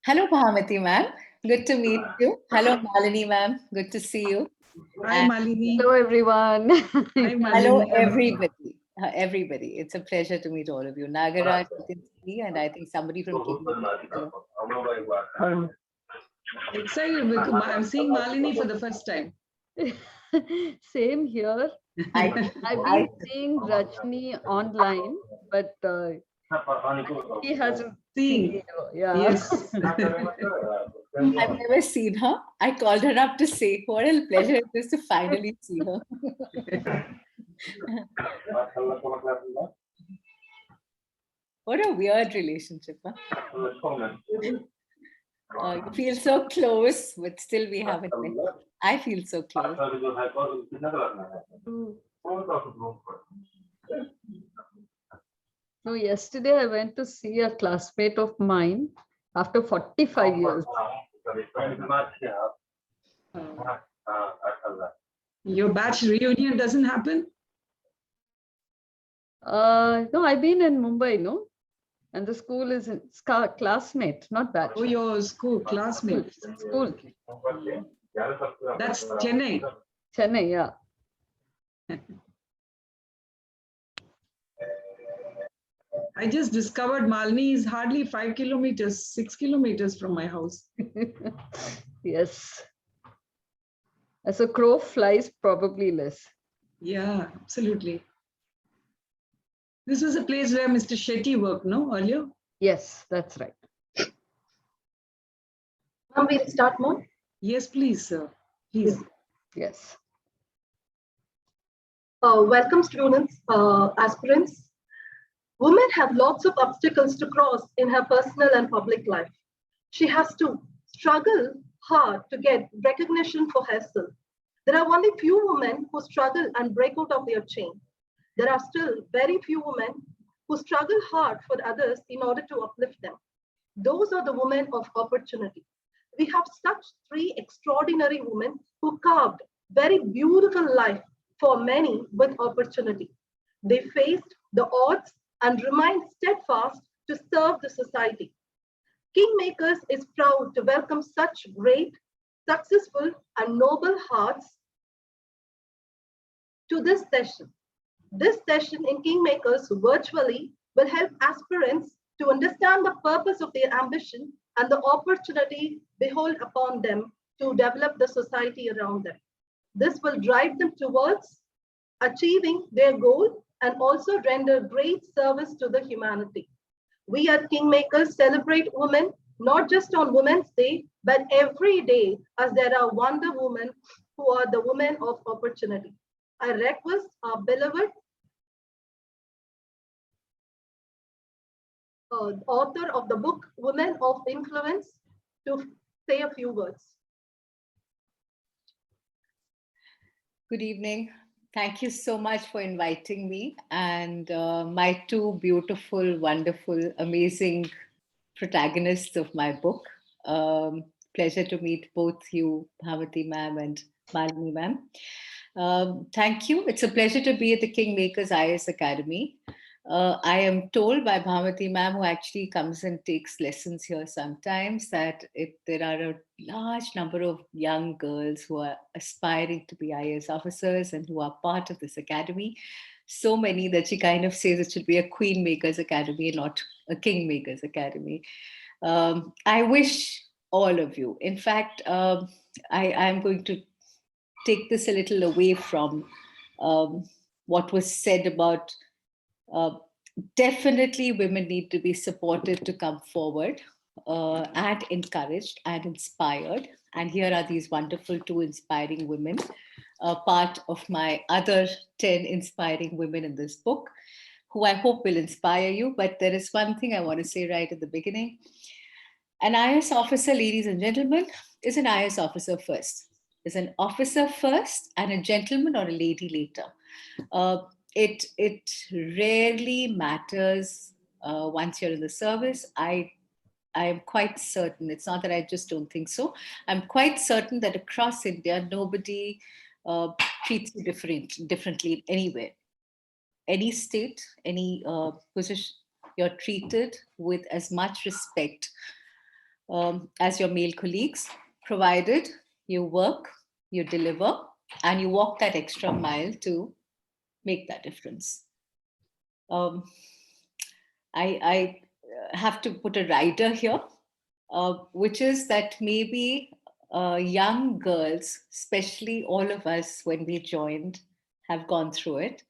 Hello, Bhamati ma'am. Good to meet you. Hello, Malini ma'am. Good to see you. Hi, And Malini. Hello, everyone. Hi, Malini. hello, everybody. Everybody. It's a pleasure to meet all of you. Nagaraj, you can see, and I think somebody from KingMakers. Excited because I'm seeing Malini for the first time. Same here. I've been seeing Rajni online, but he hasn't seen me. Yeah. Yes. I've never seen her. I called her up to say what a pleasure it is to finally see her. What a weird relationship, huh? You feel so close, but still we haven't met. I feel so close. So yesterday I went to see a classmate of mine after 45 years. Your batch reunion doesn't happen? No, I've been in Mumbai, no? And the school is in classmate, not batch. Oh, your school classmate. School. That's Chennai. Chennai, yeah. I just discovered Malini is hardly 5 kilometers, 6 kilometers from my house. Yes. As a crow flies, probably less. Yeah, absolutely. This was a place where Mr. Shetty worked, no, earlier? Yes, that's right. We'll start more. Yes, please, sir. Please. Yes. Welcome, students, aspirants. Women have lots of obstacles to cross in her personal and public life. She has to struggle hard to get recognition for herself. There are only few women who struggle and break out of their chain. There are still very few women who struggle hard for others in order to uplift them. Those are the women of opportunity. We have such three extraordinary women who carved very beautiful life for many with opportunity. They faced the odds and remained steadfast to serve the society. KingMakers is proud to welcome such great, successful, and noble hearts to this session. This session in KingMakers virtually will help aspirants to understand the purpose of their ambition and the opportunity behold upon them to develop the society around them. This will drive them towards achieving their goal and also render great service to the humanity. We at KingMakers celebrate women not just on Women's Day, but every day, as there are wonder women who are the women of opportunity. I request our beloved author of the book Women of Influence to say a few words. Good evening. Thank you so much for inviting me and my two beautiful, wonderful, amazing protagonists of my book. Pleasure to meet both you, Bhamati ma'am and Malini ma'am. Thank you. It's a pleasure to be at the KingMakers IAS Academy. I am told by Bhamati ma'am, who actually comes and takes lessons here sometimes, that there are a large number of young girls who are aspiring to be IAS officers and who are part of this academy. So many that she kind of says it should be a Queen Makers Academy and not a King Makers Academy. I wish all of you, in fact, I'm going to take this a little away from what was said about definitely women need to be supported to come forward and encouraged and inspired. And here are these wonderful two inspiring women, part of my other 10 inspiring women in this book, who I hope will inspire you. But there is one thing I want to say right at the beginning. An IAS officer, ladies and gentlemen, is an IAS officer first. Is an officer first and a gentleman or a lady later. It rarely matters once you're in the service. I am quite certain, it's not that I just don't think so, I'm quite certain that across India, nobody treats you differently anywhere. Any state, any position, you're treated with as much respect as your male colleagues, provided you work, you deliver, and you walk that extra mile to make that difference. Um, I have to put a rider here, which is that maybe young girls, especially all of us when we joined, have gone through it,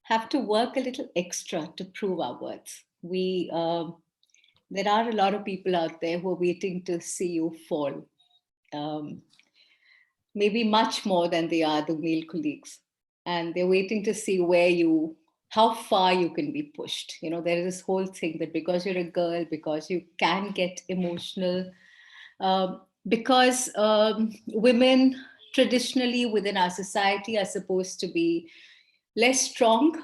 have to work a little extra to prove our worth. There are a lot of people out there who are waiting to see you fall, um, maybe much more than they are the male colleagues, and they're waiting to see how far you can be pushed. There is this whole thing that because you're a girl, because you can get emotional, because women traditionally within our society are supposed to be less strong,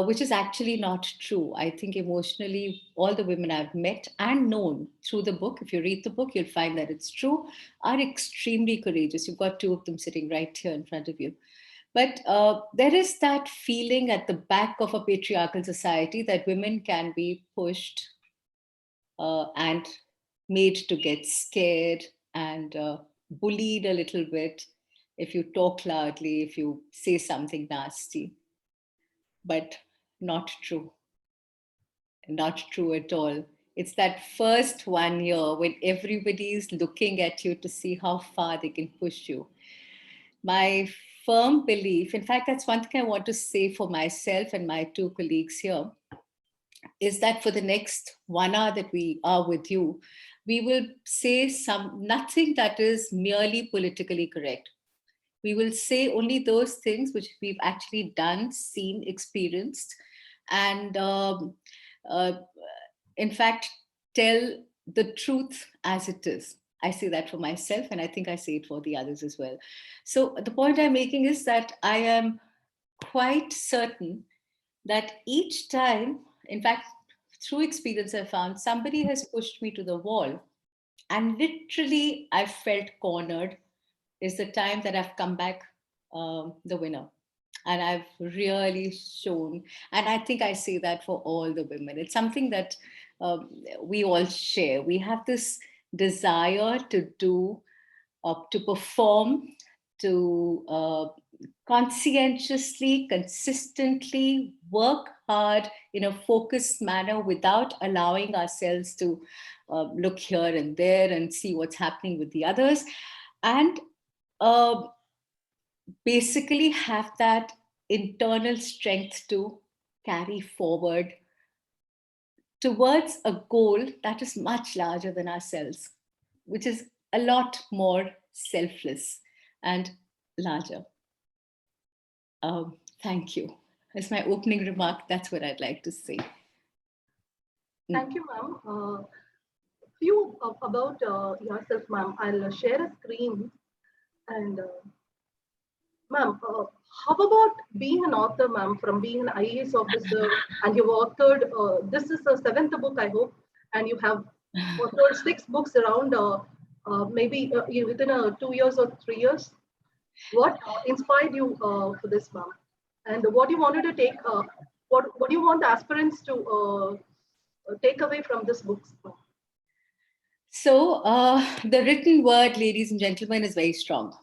which is actually not true. I think emotionally, all the women I've met and known through the book, if you read the book, you'll find that it's true, are extremely courageous. You've got two of them sitting right here in front of you. But there is that feeling at the back of a patriarchal society that women can be pushed and made to get scared and bullied a little bit if you talk loudly, if you say something nasty. But not true. Not true at all. It's that first 1 year when everybody's looking at you to see how far they can push you. My firm belief, in fact, that's one thing I want to say for myself and my two colleagues here, is that for the next 1 hour that we are with you, we will say nothing that is merely politically correct. We will say only those things which we've actually done, seen, experienced, and uh, in fact, tell the truth as it is. I say that for myself, and I think I say it for the others as well. So the point I'm making is that I am quite certain that each time, in fact, through experience, I found somebody has pushed me to the wall, and literally I felt cornered, is the time that I've come back the winner. And I've really shown, and I think I say that for all the women. It's something that we all share. We have this desire to do, to perform, to conscientiously, consistently work hard in a focused manner without allowing ourselves to look here and there and see what's happening with the others. And uh, basically have that internal strength to carry forward towards a goal that is much larger than ourselves, which is a lot more selfless and larger. Thank you. As my opening remark, that's what I'd like to say. Thank you, ma'am. Few about yourself, ma'am. I'll share a screen. And ma'am, how about being an author, ma'am, from being an IAS officer, and you've authored, this is the seventh book, I hope, and you have authored 6 books around maybe within 2 years or 3 years. What inspired you for this, ma'am? And what do you wanted to take, what do you want the aspirants to take away from this book, ma'am? So the written word, ladies and gentlemen, is very strong.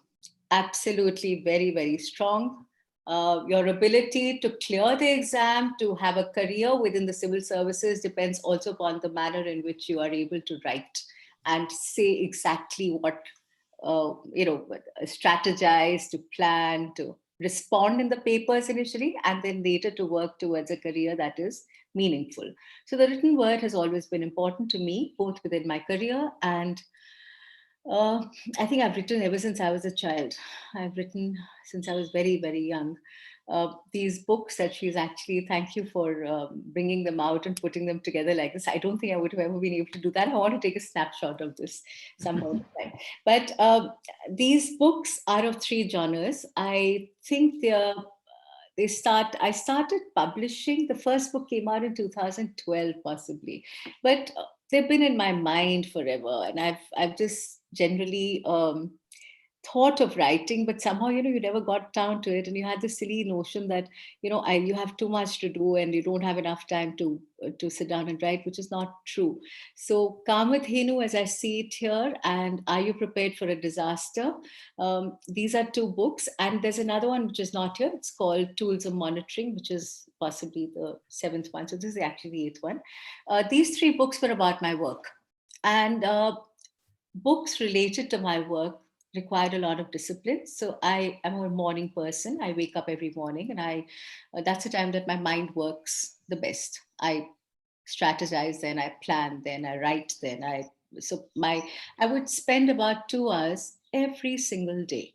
Absolutely very, very strong. Your ability to clear the exam, to have a career within the civil services depends also upon the manner in which you are able to write and say exactly what, strategize, to plan, to respond in the papers initially, and then later to work towards a career that is meaningful. So the written word has always been important to me, both within my career and I think I've written ever since I was a child. I've written since I was very, very young. These books that she's actually, thank you for bringing them out and putting them together like this. I don't think I would have ever been able to do that. I want to take a snapshot of this some more time. But these books are of 3 genres. I think I started publishing. The first book came out in 2012, possibly, but they've been in my mind forever, and I've just generally thought of writing, but somehow, you never got down to it. And you had this silly notion that, you have too much to do and you don't have enough time to sit down and write, which is not true. So Kamadhenu, as I see it here, and Are You Prepared for a Disaster? These are two books. And there's another one which is not here. It's called Tools of Monitoring, which is possibly the seventh one. So this is actually the eighth one. These three books were about my work. And books related to my work required a lot of discipline. So I am a morning person. I wake up every morning, and that's the time that my mind works the best. I strategize, then I plan, then I write, I would spend about 2 hours every single day,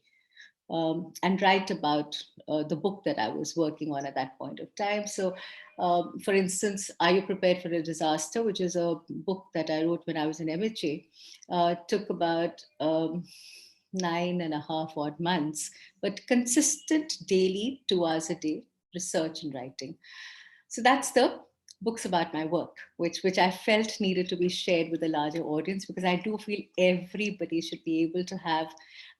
and write about the book that I was working on at that point of time. So, for instance, Are You Prepared for a Disaster, which is a book that I wrote when I was in MHA, took about 9.5 odd months, but consistent daily 2 hours a day research and writing. So that's the books about my work, which I felt needed to be shared with a larger audience, because I do feel everybody should be able to have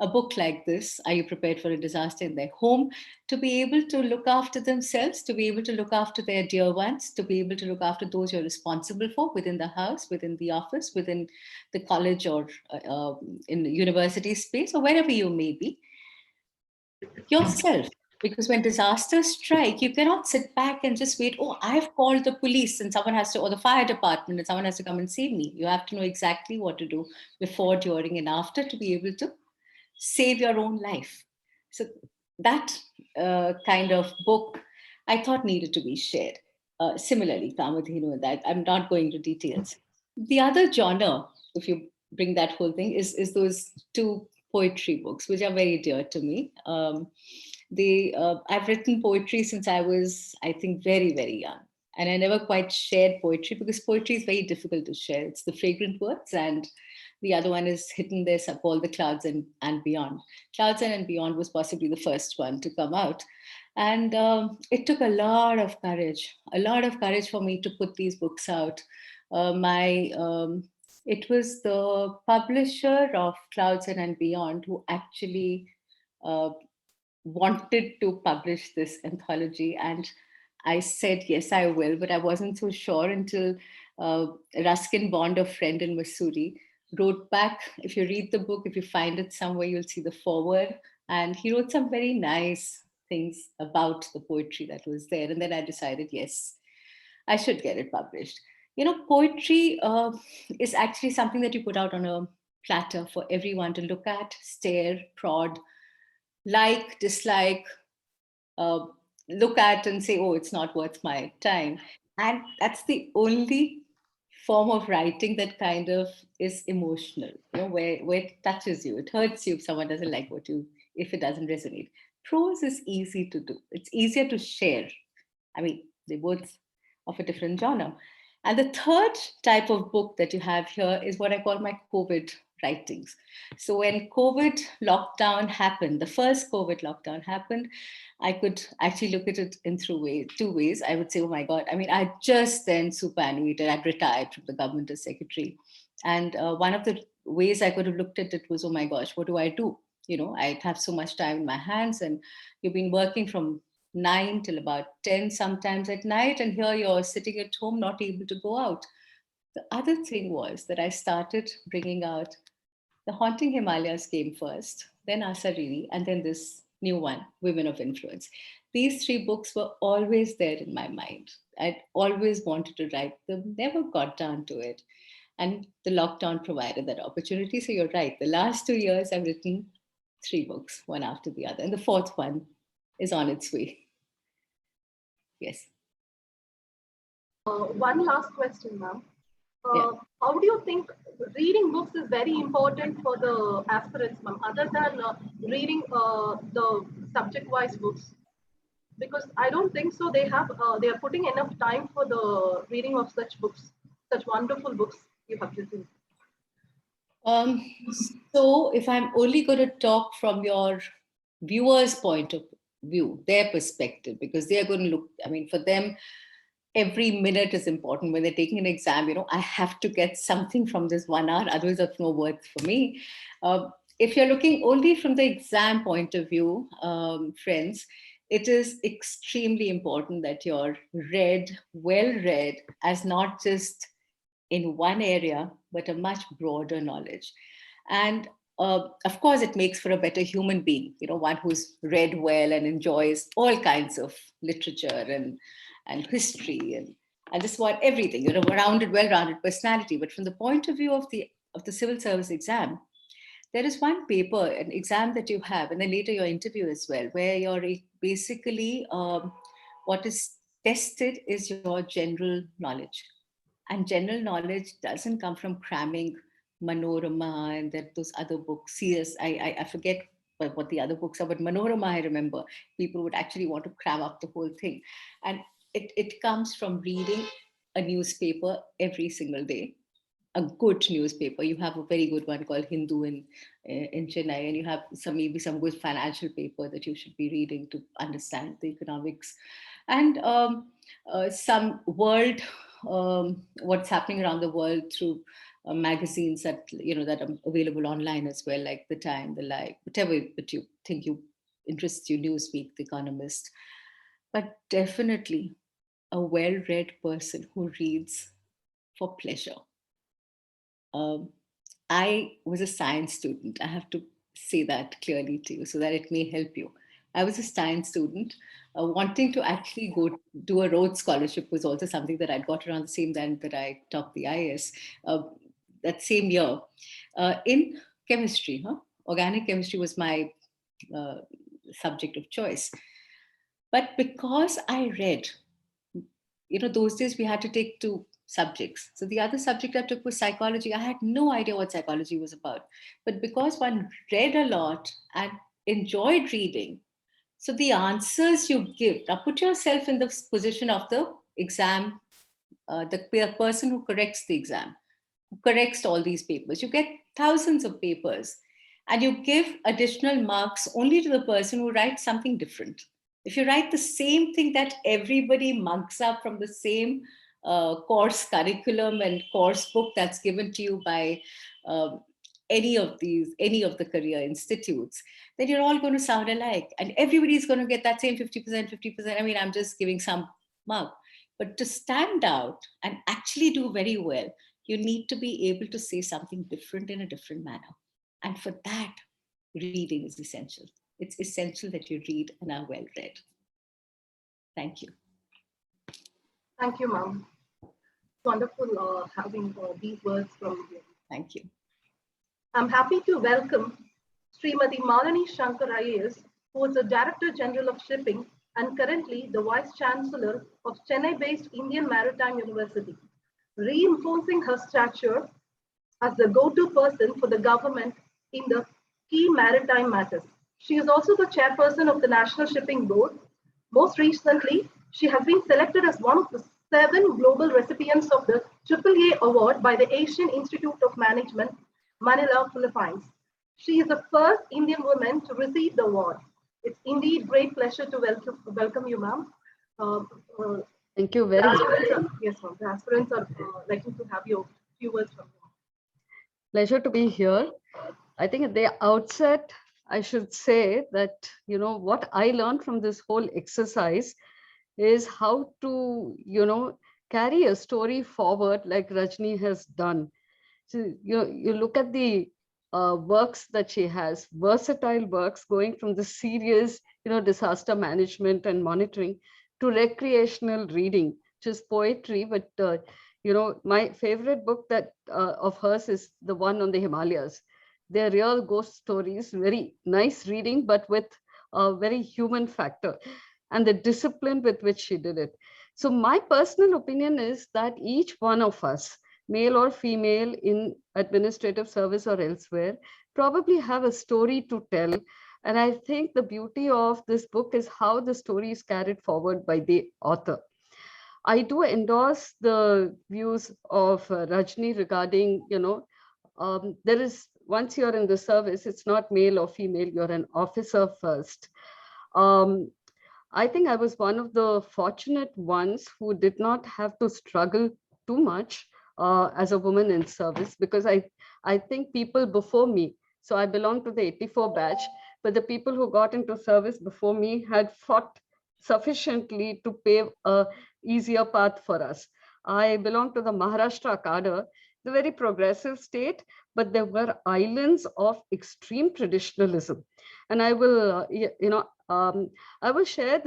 a book like this, Are You Prepared for a Disaster, in their home, to be able to look after themselves, to be able to look after their dear ones, to be able to look after those you're responsible for within the house, within the office, within the college, or in the university space, or wherever you may be, yourself. Because when disasters strike, you cannot sit back and just wait, oh, I've called the police and someone has to, or the fire department, and someone has to come and save me. You have to know exactly what to do before, during, and after to be able to save your own life. So that kind of book I thought needed to be shared. Similarly, Kamadhenu, that I'm not going to details. The other genre, if you bring that whole thing, is those two poetry books, which are very dear to me. I've written poetry since I was, I think, very, very young. And I never quite shared poetry, because poetry is very difficult to share. It's the fragrant words, and the other one is Hidden There Up All the Clouds and Beyond. Clouds and Beyond was possibly the first one to come out. And it took a lot of courage for me to put these books out. It was the publisher of Clouds and Beyond who actually wanted to publish this anthology, and I said yes, I will, but I wasn't so sure until Ruskin Bond, a friend in Missouri, wrote back. If you read the book, if you find it somewhere, you'll see the foreword, and he wrote some very nice things about the poetry that was there. And then I decided, yes, I should get it published. Poetry is actually something that you put out on a platter for everyone to look at, stare, prod, like, dislike, uh, look at and say, oh, it's not worth my time. And that's the only form of writing that kind of is emotional, where it touches you. It hurts you if someone doesn't like if it doesn't resonate. Prose is easy to do. It's easier to share. I mean, they're both of a different genre. And the third type of book that you have here is what I call my COVID writings. So when COVID lockdown happened, the first COVID lockdown happened, I could actually look at it in two ways. I would say, oh my God, I mean, I just then superannuated, I'd retired from the government as secretary. And one of the ways I could have looked at it was, oh my gosh, what do I do? I'd have so much time in my hands, and you've been working from 9 till about 10 sometimes at night, and here you're sitting at home not able to go out. The other thing was that I started bringing out The Haunting Himalayas came first, then Asariri, and then this new one, Women of Influence. These three books were always there in my mind. I'd always wanted to write them, never got down to it. And the lockdown provided that opportunity. So you're right. The last 2 years, I've written three books, one after the other. And the fourth one is on its way. Yes. One last question, ma'am. Yeah. How do you think reading books is very important for the aspirants, ma'am, other than reading the subject-wise books? Because I don't think so. They are putting enough time for the reading of such books, such wonderful books you have written. So if I'm only going to talk from your viewers' point of view, their perspective, because they are going to look, I mean, for them, every minute is important. When they're taking an exam, I have to get something from this 1 hour, otherwise it's no worth for me. if you're looking only from the exam point of view, friends, it is extremely important that you're well read, as not just in one area, but a much broader knowledge. And of course, it makes for a better human being, one who's read well and enjoys all kinds of literature and history and just what everything, well-rounded personality. But from the point of view of the civil service exam, there is one paper, an exam that you have, and then later your interview as well, where you're basically what is tested is your general knowledge. And general knowledge doesn't come from cramming Manorama and those other books. CS, I forget what the other books are, but Manorama, I remember people would actually want to cram up the whole thing. And it comes from reading a newspaper every single day, a good newspaper. You have a very good one called Hindu in Chennai, and you have maybe some good financial paper that you should be reading to understand the economics, and some world, what's happening around the world through magazines that that are available online as well, like The Time, The Life, whatever that you think interests you, Newsweek, The Economist. But definitely a well-read person who reads for pleasure. I was a science student. I have to say that clearly to you so that it may help you. I was a science student. Wanting to actually go do a Rhodes Scholarship was also something that I'd got around the same time that I topped the IAS that same year. In chemistry, organic chemistry was my subject of choice. But because I read, those days we had to take 2 subjects. So the other subject I took was psychology. I had no idea what psychology was about. But because one read a lot and enjoyed reading, so the answers you give, now put yourself in the position of the exam, the person who corrects the exam, who corrects all these papers. You get thousands of papers and you give additional marks only to the person who writes something different. If you write the same thing that everybody mugs up from the same course curriculum and course book that's given to you by any of the career institutes, then you're all going to sound alike. And everybody's going to get that same 50%, 50%. I mean, I'm just giving some mark. But to stand out and actually do very well, you need to be able to say something different in a different manner. And for that, reading is essential. It's essential that you read and are well read. Thank you. Thank you, ma'am. Wonderful having these words from you. Thank you. I'm happy to welcome Srimati Malini Shankar IAS, who is the Director General of Shipping and currently the Vice Chancellor of Chennai-based Indian Maritime University, reinforcing her stature as the go-to person for the government in the key maritime matters. She is also the chairperson of the National Shipping Board. Most recently, she has been selected as one of the 7 global recipients of the AAA award by the Asian Institute of Management, Manila, Philippines. She is the first Indian woman to receive the award. It's indeed great pleasure to welcome you, ma'am. Thank you very much. Yes, ma'am. The aspirants are liking to have your few words from you. Pleasure to be here. I think at the outset, I should say that, what I learned from this whole exercise is how to, carry a story forward like Rajni has done. So you look at the works that she has, versatile works going from the serious, disaster management and monitoring to recreational reading, which is poetry. But, my favorite book that of hers is the one on the Himalayas. They're real ghost stories, very nice reading, but with a very human factor and the discipline with which she did it. So my personal opinion is that each one of us, male or female in administrative service or elsewhere, probably have a story to tell. And I think the beauty of this book is how the story is carried forward by the author. I do endorse the views of Rajni regarding, there is, once you're in the service, it's not male or female, you're an officer first. I think I was one of the fortunate ones who did not have to struggle too much as a woman in service, because I think people before me So I belong to the 84 batch, but the people who got into service before me had fought sufficiently to pave a easier path for us. I belong to the Maharashtra cadre, the very progressive state, but there were islands of extreme traditionalism. And I will, I will share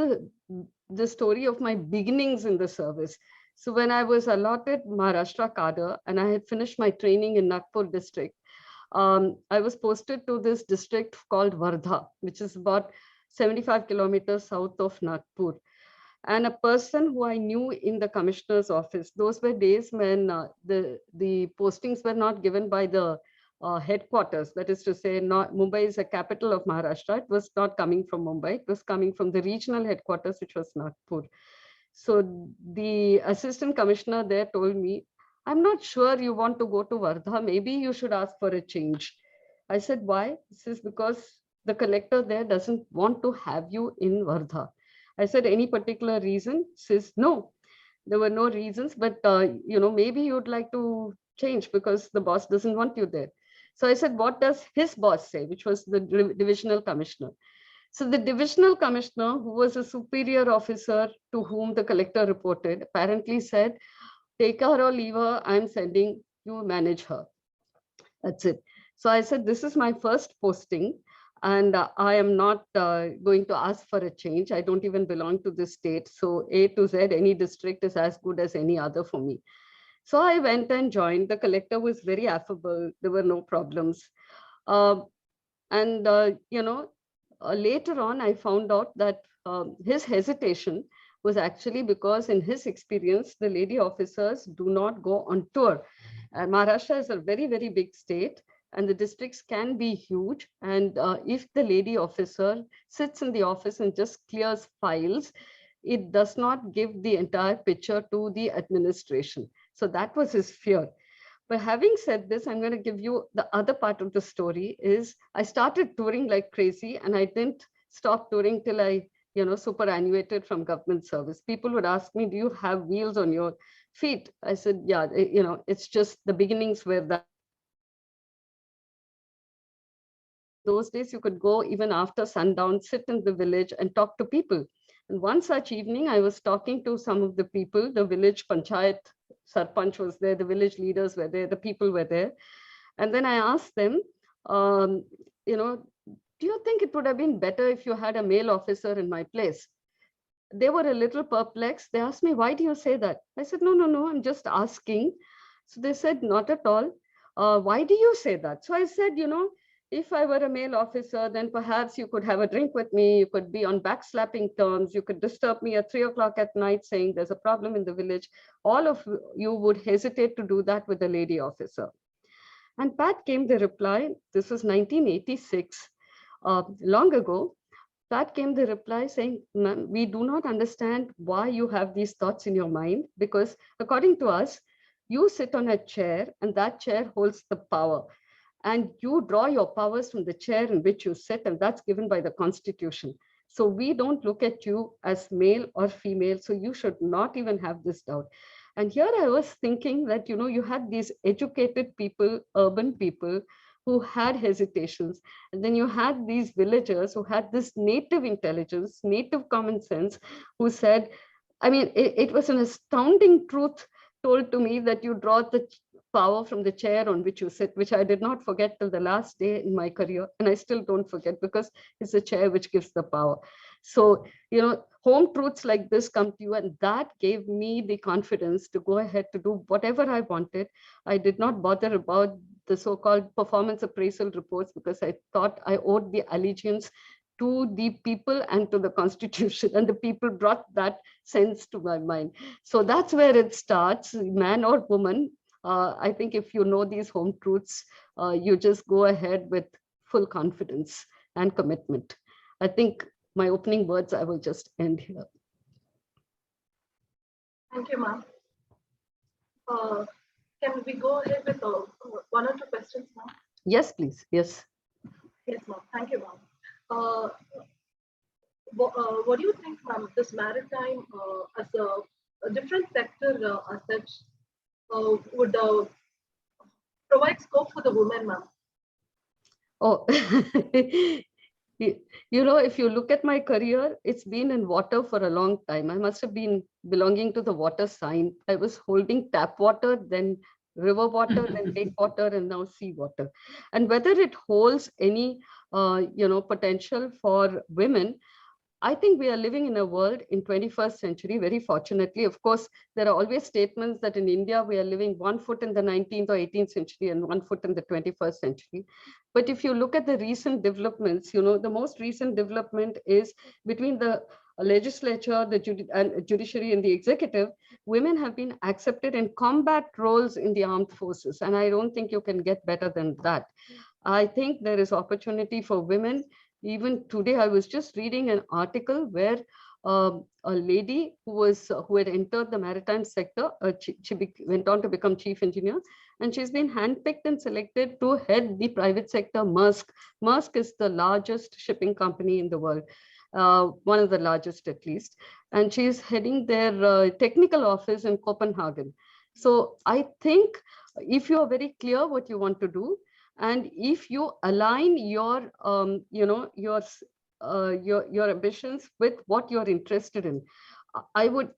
the story of my beginnings in the service. So when I was allotted Maharashtra cadre and I had finished my training in Nagpur district, I was posted to this district called Wardha, which is about 75 kilometers south of Nagpur. And a person who I knew in the commissioner's office, those were days when the postings were not given by the headquarters. That is to say, not Mumbai is a capital of Maharashtra. It was not coming from Mumbai. It was coming from the regional headquarters, which was Nagpur. So the assistant commissioner there told me, I'm not sure you want to go to Wardha. Maybe you should ask for a change. I said, why? He says, because the collector there doesn't want to have you in Wardha. I said, any particular reason? He says, no, there were no reasons, but maybe you'd like to change because the boss doesn't want you there. So I said, what does his boss say, which was the divisional commissioner? So the divisional commissioner, who was a superior officer to whom the collector reported, apparently said, take her or leave her, I'm sending you manage her. That's it. So I said, this is my first posting and I am not going to ask for a change. I don't even belong to this state. So A to Z, any district is as good as any other for me. So I went and joined. The collector was very affable. There were no problems. Later on, I found out that his hesitation was actually because in his experience, the lady officers do not go on tour. Maharashtra is a very, very big state and the districts can be huge. And if the lady officer sits in the office and just clears files, it does not give the entire picture to the administration. So that was his fear. But having said this, I'm going to give you the other part of the story is I started touring like crazy and I didn't stop touring till I, superannuated from government service. People would ask me, do you have wheels on your feet? I said, yeah, it's just the beginnings were that. Those days you could go even after sundown, sit in the village and talk to people. And one such evening, I was talking to some of the people, the village panchayat, Sarpanch was there, the village leaders were there, the people were there. And then I asked them, do you think it would have been better if you had a male officer in my place? They were a little perplexed. They asked me, why do you say that? I said, no, I'm just asking. So they said, not at all. Why do you say that? So I said, if I were a male officer, then perhaps you could have a drink with me. You could be on backslapping terms. You could disturb me at 3 o'clock at night saying there's a problem in the village. All of you would hesitate to do that with a lady officer. And Pat came the reply. This was 1986, long ago. Pat came the reply saying, ma'am, we do not understand why you have these thoughts in your mind, because according to us, you sit on a chair and that chair holds the power. And you draw your powers from the chair in which you sit, and that's given by the Constitution. So we don't look at you as male or female, so you should not even have this doubt. And here I was thinking that, you had these educated people, urban people, who had hesitations. And then you had these villagers who had this native intelligence, native common sense, who said, it was an astounding truth told to me that you draw the power from the chair on which you sit, which I did not forget till the last day in my career. And I still don't forget because it's the chair which gives the power. So, home truths like this come to you, and that gave me the confidence to go ahead to do whatever I wanted. I did not bother about the so-called performance appraisal reports because I thought I owed the allegiance to the people and to the Constitution, and the people brought that sense to my mind. So that's where it starts, man or woman. I think if you know these home truths, you just go ahead with full confidence and commitment. I think my opening words, I will just end here. Thank you, ma'am. Can we go ahead with one or two questions now? Yes, please. Yes. Yes, ma'am. Thank you, ma'am. What do you think, ma'am, this maritime as a different sector as such would provide scope for the women, ma'am? Oh, you if you look at my career, it's been in water for a long time. I must have been belonging to the water sign. I was holding tap water, then river water, then lake water, and now sea water. And whether it holds any, potential for women, I think we are living in a world in 21st century, very fortunately. Of course, there are always statements that in India, we are living 1 foot in the 19th or 18th century and 1 foot in the 21st century. But if you look at the recent developments, the most recent development is between the legislature, the judiciary and the executive, women have been accepted in combat roles in the armed forces. And I don't think you can get better than that. I think there is opportunity for women. Even today, I was just reading an article where a lady who had entered the maritime sector, she went on to become chief engineer, and she's been handpicked and selected to head the private sector. Maersk. Maersk is the largest shipping company in the world, one of the largest at least, and she's heading their technical office in Copenhagen. So I think if you are very clear what you want to do, and if you align your your ambitions with what you're interested in, I would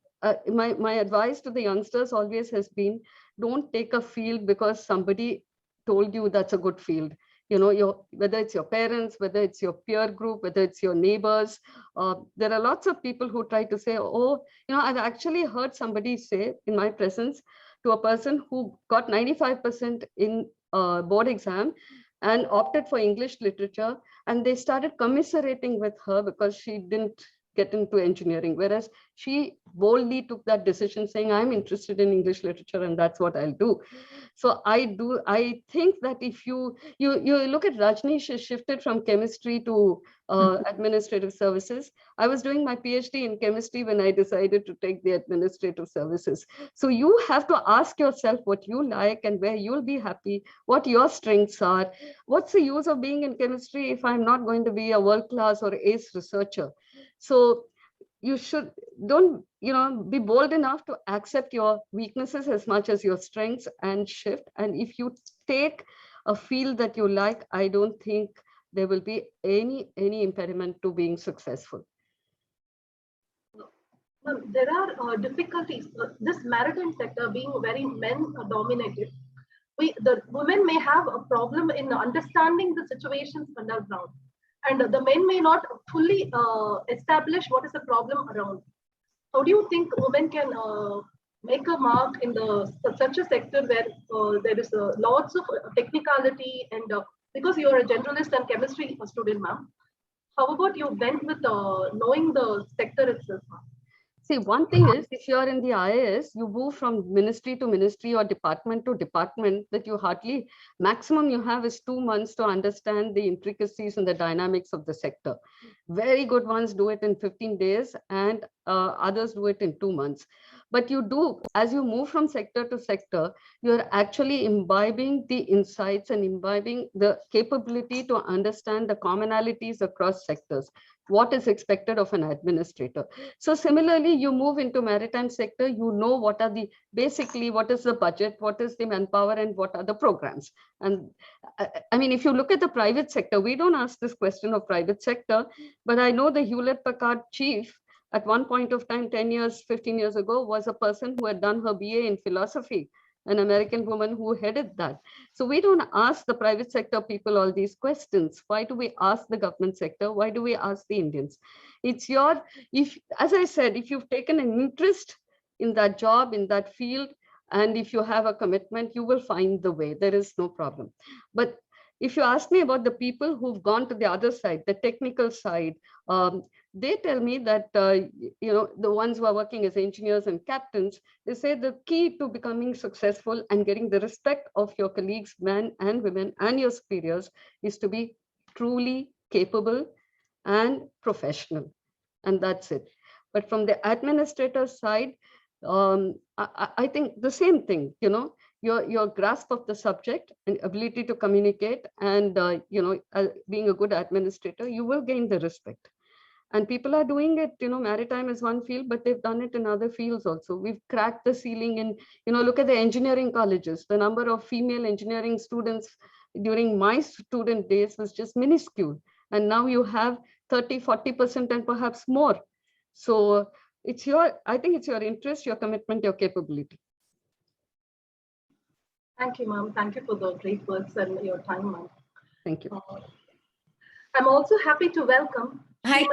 my advice to the youngsters always has been, don't take a field because somebody told you that's a good field. Whether it's your parents, whether it's your peer group, whether it's your neighbors, there are lots of people who try to say, oh, I've actually heard somebody say in my presence to a person who got 95% in board exam and opted for English literature, and they started commiserating with her because she didn't get into engineering, whereas she boldly took that decision saying, I'm interested in English literature and that's what I'll do. So I think that if you look at Rajni, she shifted from chemistry to administrative services. I was doing my PhD in chemistry when I decided to take the administrative services. So you have to ask yourself what you like and where you'll be happy, what your strengths are. What's the use of being in chemistry if I'm not going to be a world-class or ace researcher? So you should don't be bold enough to accept your weaknesses as much as your strengths and shift. And if you take a field that you like, I don't think there will be any impediment to being successful. There are difficulties. This maritime sector being very men dominated, the women may have a problem in understanding the situations underground, and the men may not fully establish what is the problem around. How do you think women can make a mark in such a sector where there is lots of technicality, and because you are a generalist and chemistry student, ma'am, how about you went with knowing the sector itself, ma'am? See, one thing is, if you're in the IAS, you move from ministry to ministry or department to department, that you hardly, maximum you have is 2 months to understand the intricacies and the dynamics of the sector. Very good ones do it in 15 days and others do it in 2 months. But you do, as you move from sector to sector, you're actually imbibing the insights and imbibing the capability to understand the commonalities across sectors, what is expected of an administrator. So similarly, you move into maritime sector, what are basically what is the budget, what is the manpower, and what are the programs. And I mean, if you look at the private sector, we don't ask this question of private sector, but I know the Hewlett-Packard chief at one point of time, 10 years, 15 years ago, was a person who had done her BA in philosophy, an American woman who headed that. So we don't ask the private sector people all these questions. Why do we ask the government sector? Why do we ask the Indians? It's as I said, if you've taken an interest in that job, in that field, and if you have a commitment, you will find the way. There is no problem. But if you ask me about the people who've gone to the other side, the technical side, they tell me that, the ones who are working as engineers and captains, they say the key to becoming successful and getting the respect of your colleagues, men and women, and your superiors is to be truly capable and professional. And that's it. But from the administrator side, I think the same thing, your grasp of the subject and ability to communicate and, being a good administrator, you will gain the respect. And people are doing it, maritime is one field, but they've done it in other fields also. We've cracked the ceiling in, look at the engineering colleges, the number of female engineering students during my student days was just minuscule. And now you have 30-40% and perhaps more. So it's I think it's your interest, your commitment, your capability. Thank you, ma'am. Thank you for the great words and your time, ma'am. Thank you. I'm also happy to welcome. Hi,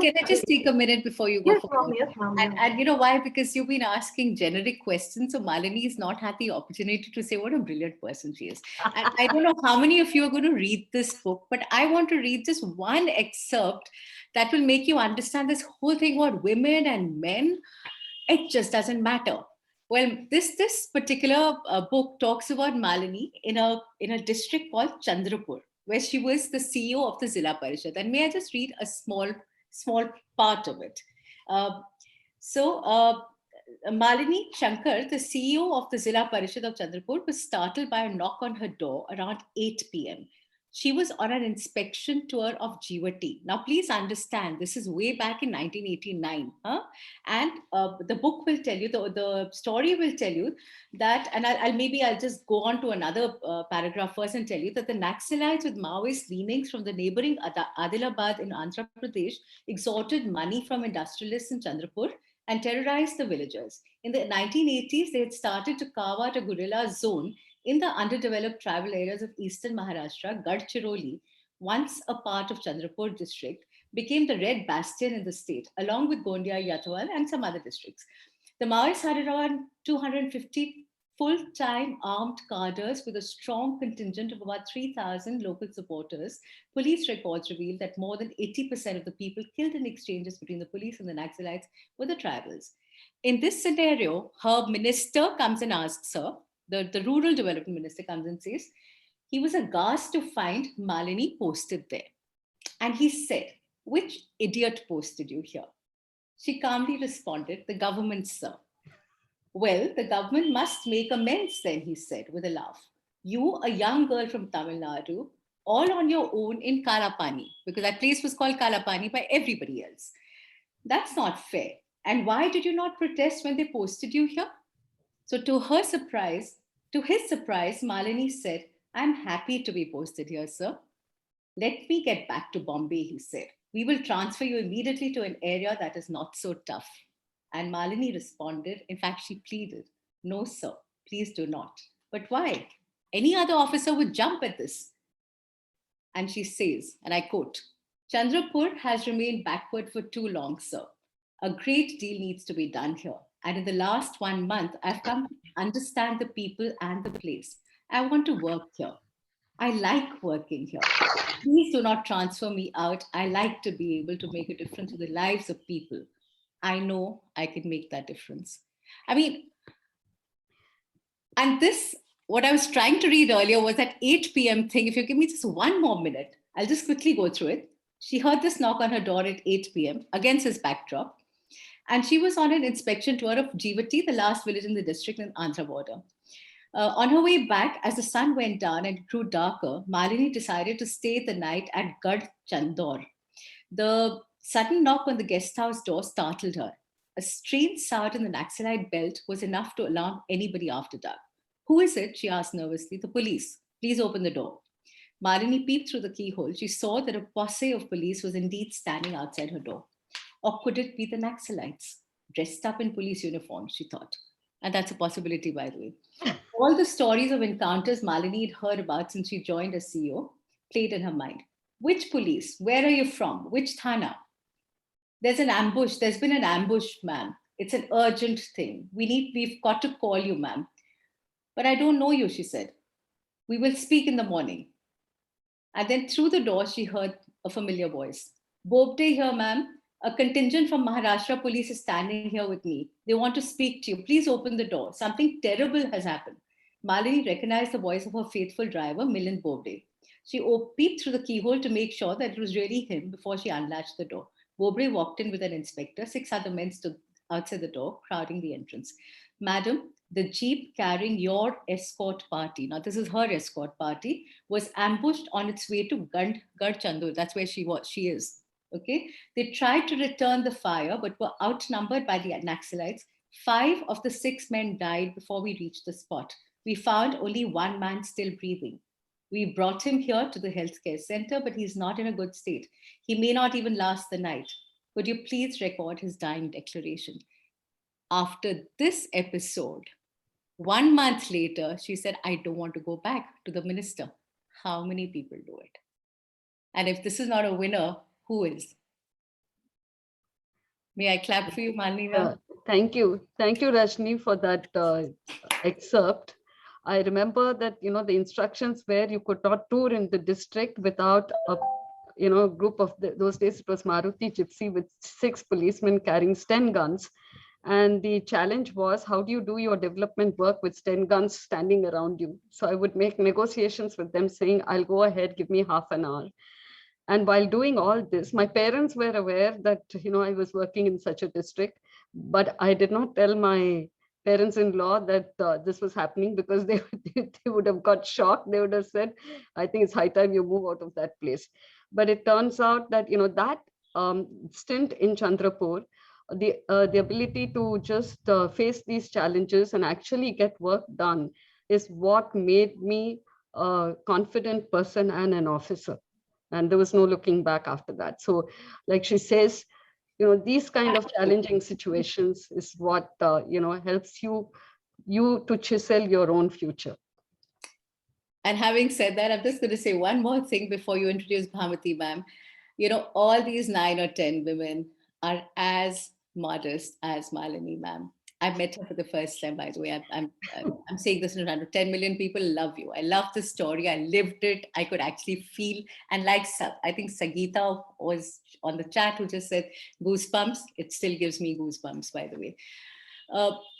can I just take a minute before you go Yes, forward? ma'am. Yes, ma'am. And you know why? Because you've been asking generic questions. So Malini has not had the opportunity to say what a brilliant person she is. And I don't know how many of you are going to read this book, but I want to read just one excerpt that will make you understand this whole thing about women and men. It just doesn't matter. Well, this particular book talks about Malini in a district called Chandrapur, where she was the CEO of the Zilla Parishad. And may I just read a small part of it? Uh, so, Malini Shankar, the CEO of the Zilla Parishad of Chandrapur, was startled by a knock on her door around 8 p.m. She was on an inspection tour of Jivati. Now, please understand, this is way back in 1989. Huh? And the book will tell you, the story will tell you that, and I'll just go on to another paragraph first and tell you that the Naxalites with Maoist leanings from the neighboring Adilabad in Andhra Pradesh extorted money from industrialists in Chandrapur and terrorized the villagers. In the 1980s, they had started to carve out a guerrilla zone in the underdeveloped tribal areas of eastern Maharashtra. Gadchiroli, once a part of Chandrapur district, became the red bastion in the state, along with Gondia, Yatwal, and some other districts. The Maoists had around 250 full-time armed cadres with a strong contingent of about 3,000 local supporters. Police records reveal that more than 80% of the people killed in exchanges between the police and the Naxalites were the tribals. In this scenario, her minister comes and asks her, the rural development minister comes and says, he was aghast to find Malini posted there. And he said, "Which idiot posted you here?" She calmly responded, "The government, sir." "Well, the government must make amends then," he said with a laugh. "You, a young girl from Tamil Nadu, all on your own in Kalapani," because that place was called Kalapani by everybody else. "That's not fair. And why did you not protest when they posted you here?" So to his surprise, Malini said, "I'm happy to be posted here, sir. Let me get back to Bombay," he said. "We will transfer you immediately to an area that is not so tough." And Malini responded, in fact, she pleaded, "No, sir, please do not." "But why? Any other officer would jump at this." And she says, and I quote, "Chandrapur has remained backward for too long, sir. A great deal needs to be done here. And in the last 1 month, I've come to understand the people and the place. I want to work here. I like working here. Please do not transfer me out. I like to be able to make a difference in the lives of people. I know I can make that difference." I mean, and this, what I was trying to read earlier was that 8 p.m. thing. If you give me just one more minute, I'll just quickly go through it. She heard this knock on her door at 8 p.m. against his backdrop. And she was on an inspection tour of Jivati, the last village in the district in Andhra border. On her way back, as the sun went down and it grew darker, Malini decided to stay the night at Gad Chandor. The sudden knock on the guest house door startled her. A strange sound in the Naxalite belt was enough to alarm anybody after dark. "Who is it?" she asked nervously. "The police. Please open the door." Malini peeped through the keyhole. She saw that a posse of police was indeed standing outside her door. Or could it be the Naxalites, dressed up in police uniforms, she thought. And that's a possibility, by the way. All the stories of encounters Malini had heard about since she joined as CEO played in her mind. Which police? Where are you from? Which thana? There's an ambush. There's been an ambush, ma'am. It's an urgent thing. We've got to call you, ma'am. But I don't know you, she said. We will speak in the morning. And then through the door, she heard a familiar voice. "Bobde here, ma'am. A contingent from Maharashtra police is standing here with me. They want to speak to you. Please open the door. Something terrible has happened." Malini recognized the voice of her faithful driver, Milind Bobde. She peeped through the keyhole to make sure that it was really him before she unlatched the door. Bobde walked in with an inspector. 6 other men stood outside the door, crowding the entrance. "Madam, the jeep carrying your escort party," now this is her escort party, "was ambushed on its way to Gad Chandur." That's where she is. Okay. They tried to return the fire, but were outnumbered by the Naxalites. 5 of the 6 men died before we reached the spot. We found only 1 man still breathing. We brought him here to the healthcare center, but he's not in a good state. He may not even last the night. Would you please record his dying declaration? After this episode, 1 month later, she said, I don't want to go back to the minister. How many people do it? And if this is not a winner, who is? May I clap for you, Malini ma'am? Thank you. Thank you, Rajni, for that excerpt. I remember that, the instructions were you could not tour in the district without a, group of those days it was Maruti Gypsy with 6 policemen carrying Sten guns. And the challenge was, how do you do your development work with Sten guns standing around you? So I would make negotiations with them saying, I'll go ahead, give me half an hour. And while doing all this, my parents were aware that, I was working in such a district, but I did not tell my parents-in-law that this was happening, because they would have got shocked. They would have said, I think it's high time you move out of that place. But it turns out that, that stint in Chandrapur, the ability to just face these challenges and actually get work done is what made me a confident person and an officer. And there was no looking back after that. So like she says, these kind of challenging situations is what, helps you to chisel your own future. And having said that, I'm just going to say one more thing before you introduce Bhamati ma'am. All these 9 or 10 women are as modest as Malini ma'am. I met her for the first time, by the way. I'm saying this in front of 10 million people. Love you. I love the story. I lived it. I could actually feel. And like I think Sagita was on the chat who just said goosebumps. It still gives me goosebumps, by the way.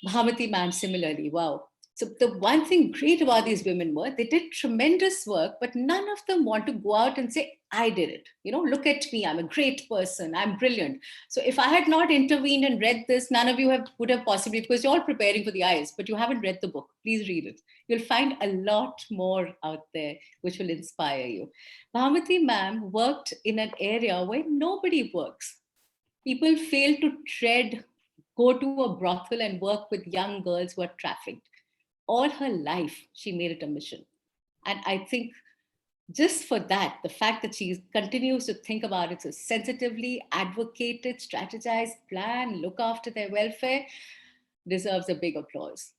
Bhamati ma'am, similarly. Wow. So the one thing great about these women were they did tremendous work, but none of them want to go out and say, I did it. Look at me. I'm a great person. I'm brilliant. So if I had not intervened and read this, none of you would have possibly, because you're all preparing for the IAS, but you haven't read the book. Please read it. You'll find a lot more out there which will inspire you. Bhamati ma'am worked in an area where nobody works. People fail to go to a brothel and work with young girls who are trafficked. All her life, she made it a mission. And I think just for that, the fact that she continues to think about it so sensitively, advocate it, strategize, plan, look after their welfare, deserves a big applause.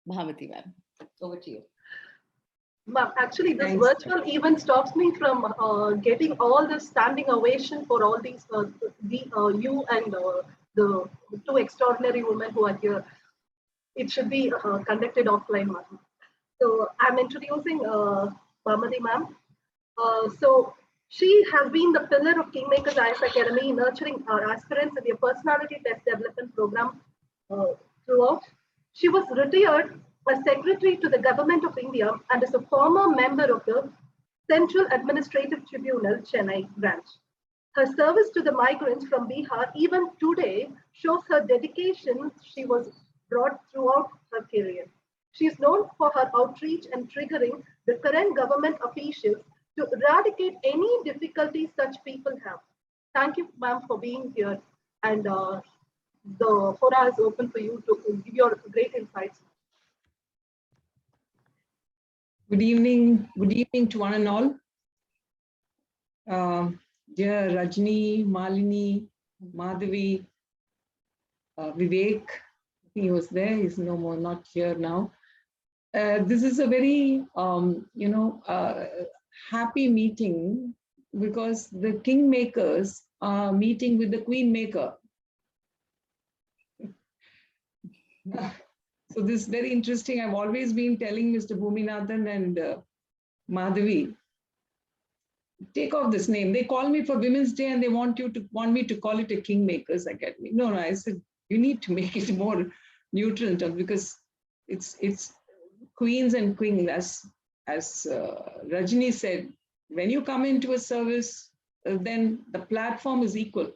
Bhamati ma'am, over to you. Ma'am, actually, this Thanks. virtual event stops me from getting all this standing ovation for all these, you and the 2 extraordinary women who are here. It should be conducted offline, ma'am. So I'm introducing Bhamati ma'am. So she has been the pillar of KingMakers IAS Academy, nurturing our aspirants in their personality test development program throughout. She was retired as Secretary to the Government of India and is a former member of the Central Administrative Tribunal, Chennai branch. Her service to the migrants from Bihar, even today, shows her dedication. She was brought throughout her career. She is known for her outreach and triggering the current government officials to eradicate any difficulties such people have. Thank you, ma'am, for being here. And the fora is open for you to give your great insights. Good evening to one and all. Dear Rajni, Malini, Madhavi, Vivek, he was there, he's no more, not here now. This is a very, happy meeting because the Kingmakers are meeting with the Queen Maker. So this is very interesting. I've always been telling Mr. Bhuminathan and Madhavi, take off this name. They call me for Women's Day and they want me to call it a Kingmakers Academy. No, I said, you need to make it more neutral in terms, because it's queens and queen, as Rajni said, when you come into a service, then the platform is equal.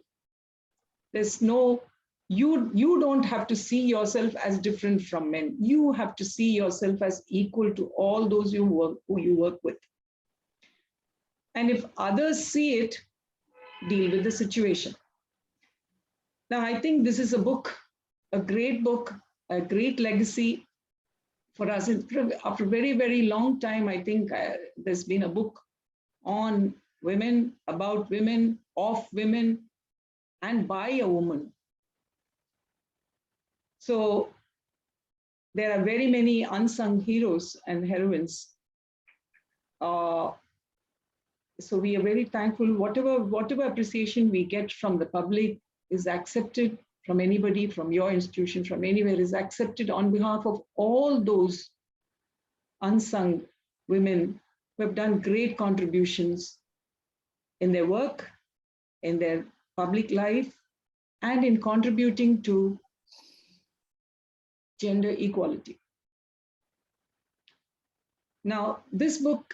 There's no, you don't have to see yourself as different from men. You have to see yourself as equal to all those who you work with. And if others see it, deal with the situation. Now, I think this is a book, a great legacy. for us, after a very, very long time, I think there's been a book on women, about women, of women, and by a woman. So there are very many unsung heroes and heroines. So we are very thankful. Whatever appreciation we get from the public is accepted, from anybody, from your institution, from anywhere, is accepted on behalf of all those unsung women who have done great contributions in their work, in their public life, and in contributing to gender equality. Now, this book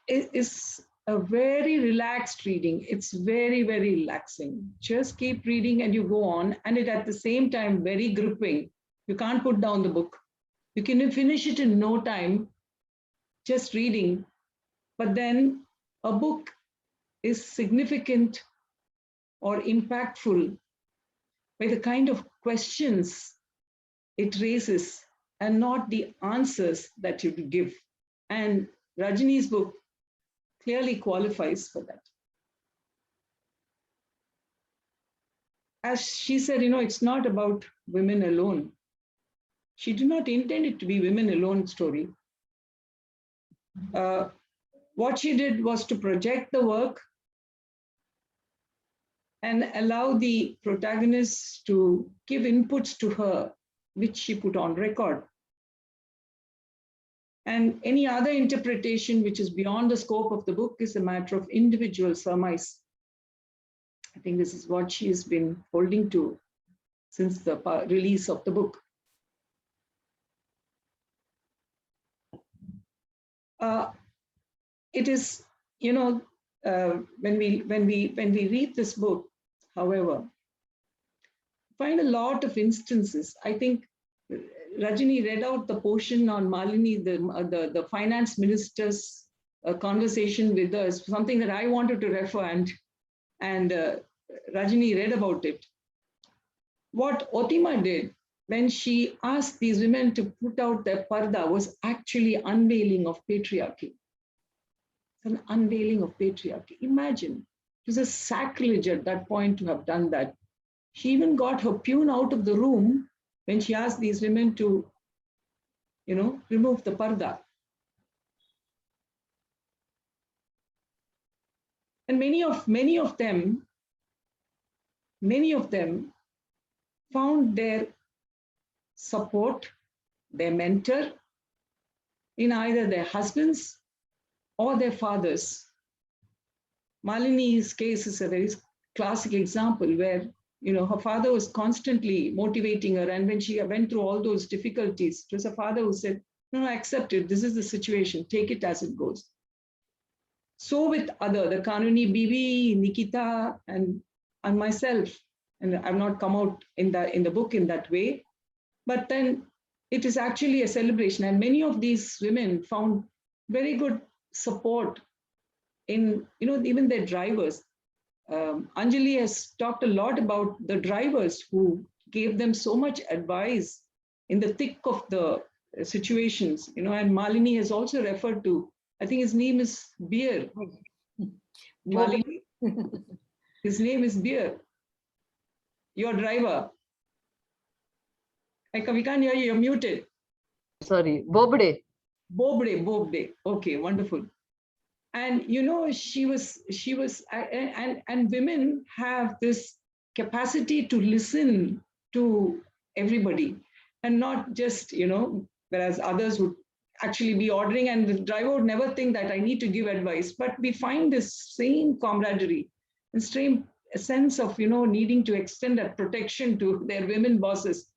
is a very relaxed reading. It's very, very relaxing. Just keep reading and you go on, and it at the same time very gripping. You can't put down the book. You can finish it in no time, just reading. But then a book is significant or impactful by the kind of questions it raises and not the answers that you give. And Rajini's book clearly qualifies for that. As she said, it's not about women alone. She did not intend it to be women alone story. What she did was to project the work and allow the protagonists to give inputs to her, which she put on record. And any other interpretation which is beyond the scope of the book is a matter of individual surmise. I think this is what she has been holding to since the release of the book. It is, when we read this book, however, find a lot of instances. I think Rajini read out the portion on Malini, the finance minister's conversation with us, something that I wanted to refer, and Rajini read about it. What Otima did when she asked these women to put out their parda was actually unveiling of patriarchy. It's an unveiling of patriarchy. Imagine, it was a sacrilege at that point to have done that. She even got her peon out of the room when she asked these women to, remove the parda. And many of them found their support, their mentor, in either their husbands or their fathers. Malini's case is a very classic example where, her father was constantly motivating her. And when she went through all those difficulties, it was her father who said, no, accept it. This is the situation. Take it as it goes. So with the Kanuni Bibi, Nikita, and myself, and I've not come out in the book in that way, but then it is actually a celebration. And many of these women found very good support in, even their drivers. Anjali has talked a lot about the drivers who gave them so much advice in the thick of the situations, and Malini has also referred to, I think his name is Beer. Malini, his name is Beer. Your driver. We can't hear you, you're muted. Sorry, Bobde. Bobde. Okay, wonderful. And she was, and women have this capacity to listen to everybody and not just, whereas others would actually be ordering and the driver would never think that I need to give advice. But we find this same camaraderie and same sense of, needing to extend that protection to their women bosses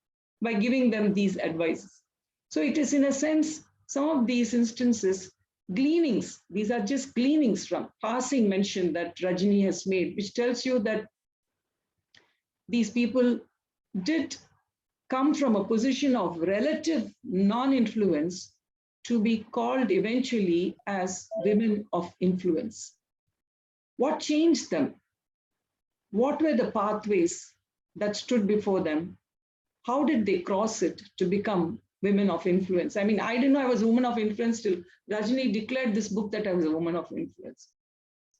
by giving them these advices. So it is, in a sense, some of these instances, gleanings, these are just gleanings from passing mention that Rajini has made, which tells you that these people did come from a position of relative non-influence to be called eventually as women of influence. What changed them? What were the pathways that stood before them? How did they cross it to become women of influence. I mean, I didn't know I was a woman of influence till Rajni declared this book that I was a woman of influence.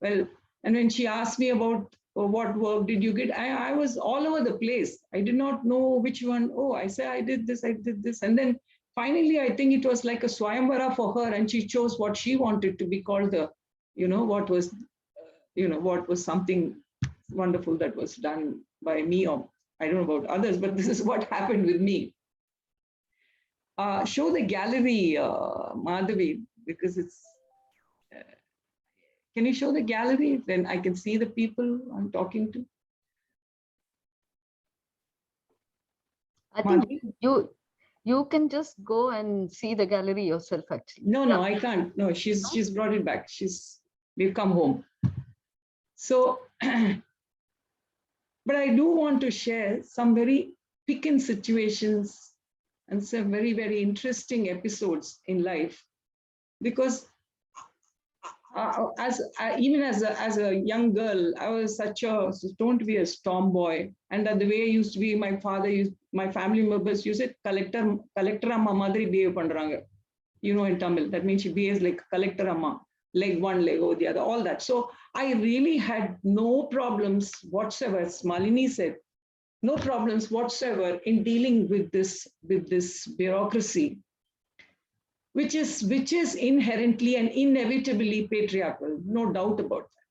Well, and when she asked me about what work did you get, I was all over the place. I did not know which one. Oh, I said, I did this. And then finally, I think it was like a Swayamvara for her, and she chose what she wanted to be called the, what was something wonderful that was done by me, or I don't know about others, but this is what happened with me. Show the gallery, Madhavi, because it's, can you show the gallery? Then I can see the people I'm talking to. I think you can just go and see the gallery yourself, actually. No, I can't. No, she's brought it back. We've come home. So, but I do want to share some very piquant situations and some very, very interesting episodes in life, because even as a young girl, I was don't be a tomboy. And the way I used to be, my family members used it, collector amma madri behave pandranga. In Tamil, that means she behaves like collector amma, leg one, leg over the other, all that. So I really had no problems whatsoever, as Malini said, no problems whatsoever in dealing with this bureaucracy, which is inherently and inevitably patriarchal, no doubt about that.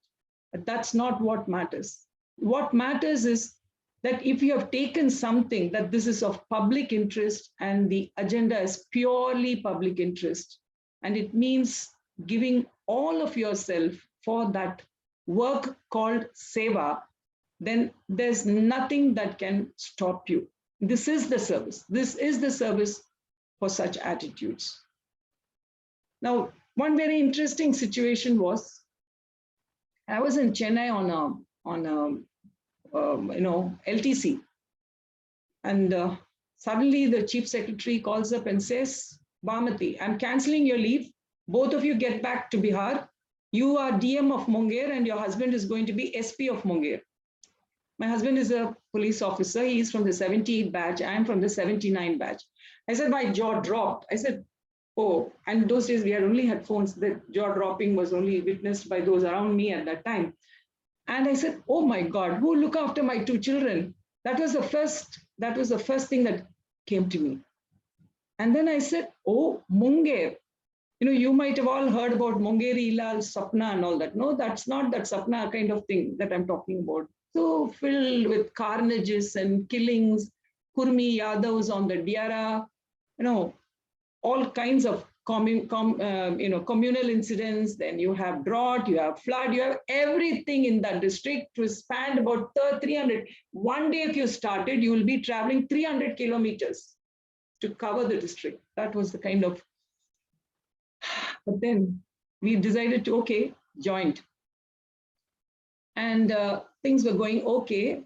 But that's not what matters. What matters is that if you have taken something that this is of public interest and the agenda is purely public interest, and it means giving all of yourself for that work called seva, then there's nothing that can stop you. This is the service. This is the service for such attitudes. Now, one very interesting situation was, I was in Chennai on a LTC, and suddenly the chief secretary calls up and says, Bhamati, I'm canceling your leave. Both of you get back to Bihar. You are DM of Munger and your husband is going to be SP of Munger. My husband is a police officer. He's from the 78 batch. I'm from the 79 batch. I said, my jaw dropped. I said, oh, and those days we had only had phones. The jaw dropping was only witnessed by those around me at that time. And I said, oh my God, who look after my two children? That was the first thing that came to me. And then I said, oh, Munger. You might have all heard about Mungeri Lal, Sapna and all that. No, that's not that Sapna kind of thing that I'm talking about. So filled with carnages and killings, Kurmi Yadavs on the Diara, all kinds of communal incidents. Then you have drought, you have flood, you have everything in that district. To span about 300. One day if you started, you will be traveling 300 kilometers to cover the district. That was the kind of, but then we decided to, okay, joined. And things were going okay,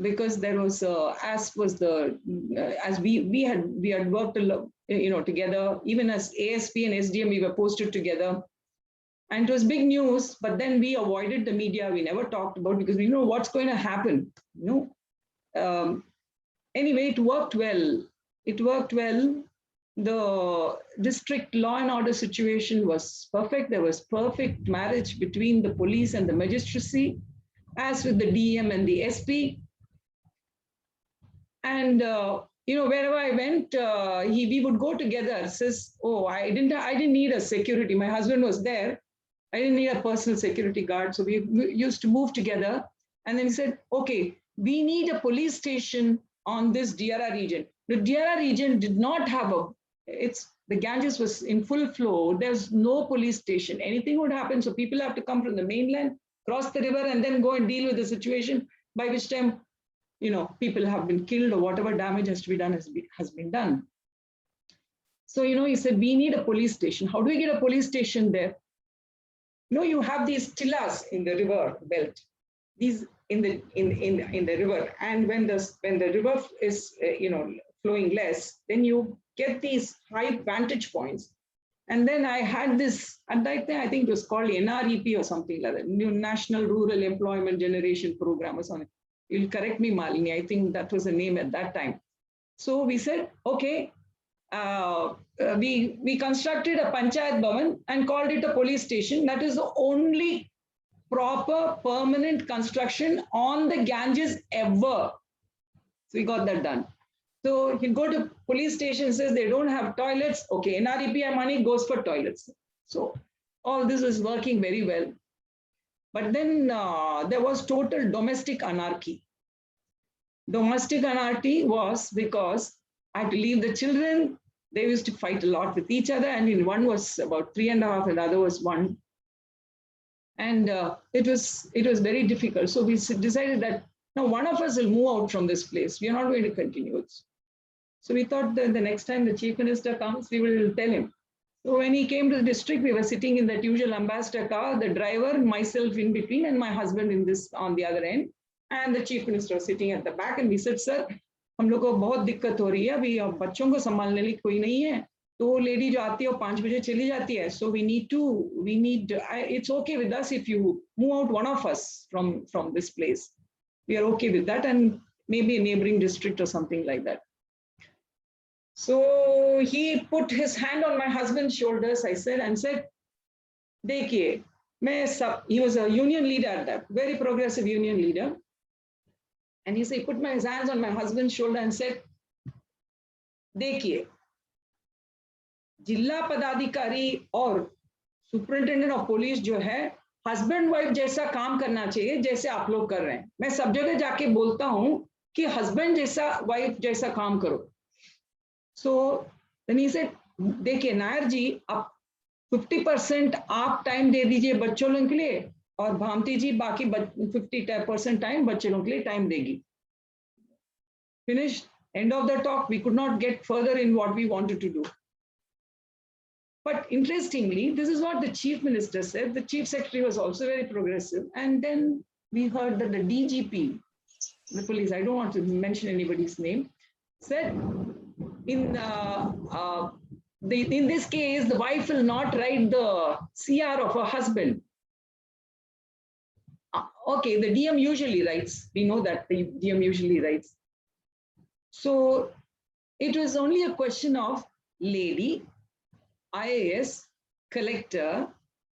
because there was, as we had worked a lot, together, even as ASP and SDM, we were posted together. And it was big news, but then we avoided the media. We never talked about, because we know what's going to happen. Anyway, it worked well. The district law and order situation was perfect. There was perfect marriage between the police and the magistracy, as with the DM and the SP. And wherever I went, we would go together. Says, oh, I didn't need a security. My husband was there. I didn't need a personal security guard. So we used to move together. And then he said, okay, we need a police station on this Diara region. The Diara region did not have the Ganges was in full flow. There's no police station. Anything would happen. So people have to come from the mainland, cross the river, and then go and deal with the situation, by which time, people have been killed or whatever damage has to be done has been done. So, he said, we need a police station. How do we get a police station there? You have these tillas in the river belt, these in the river. And when the river is, flowing less, then you get these high vantage points. And then I had this, at that time, I think it was called NREP or something like that, New National Rural Employment Generation Program or something. You'll correct me, Malini. I think that was the name at that time. So we said, okay, we constructed a panchayat bhavan and called it a police station. That is the only proper permanent construction on the Ganges ever. So we got that done. So you go to police station, says they don't have toilets. Okay, NREPI money goes for toilets. So all this is working very well. But then there was total domestic anarchy. Domestic anarchy was because I had to leave the children. They used to fight a lot with each other, and one was about 3.5, and the other was 1. And it was very difficult. So we decided that now one of us will move out from this place. We are not going to continue it. So we thought that the next time the chief minister comes, we will tell him. So when he came to the district, we were sitting in that usual ambassador car, the driver, myself in between, and my husband in this on the other end. And the chief minister was sitting at the back, and we said, sir, हम लोग को बहुत दिक्कत हो रही है, अभी बच्चों को संभालने लिए कोई नहीं है, तो लेडी जो आती है वो 5 बजे चली जाती है. So we need, it's okay with us if you move out one of us from this place. We are okay with that, and maybe a neighboring district or something like that. So he put his hand on my husband's shoulders, I said, and said, देखिए, he was a union leader at that, very progressive union leader. And he said, he put his hands on my husband's shoulder and said, देखिए, जिला पदाधिकारी और superintendent of police जो है, husband wife जैसा काम करना चाहिए जैसे आप लोग कर रहे हैं. मैं सब जगह जाके बोलता हूं कि हस्बैंड जैसा वाइफ जैसा काम करो. So then he said, देखिए नायर जी, आप 50% आप टाइम दे दीजिए बच्चों लोगों के लिए, और भामती जी बाकी 50% टाइम बच्चों लोगों के लिए टाइम देगी. Finished. End of the talk. We could not get further in what we wanted to do. But interestingly, this is what the chief minister said. The chief secretary was also very progressive. And then we heard that the DGP, the police, I don't want to mention anybody's name, said, in this case, the wife will not write the CR of her husband. Okay, the DM usually writes. We know that the DM usually writes. So it was only a question of lady, IAS, collector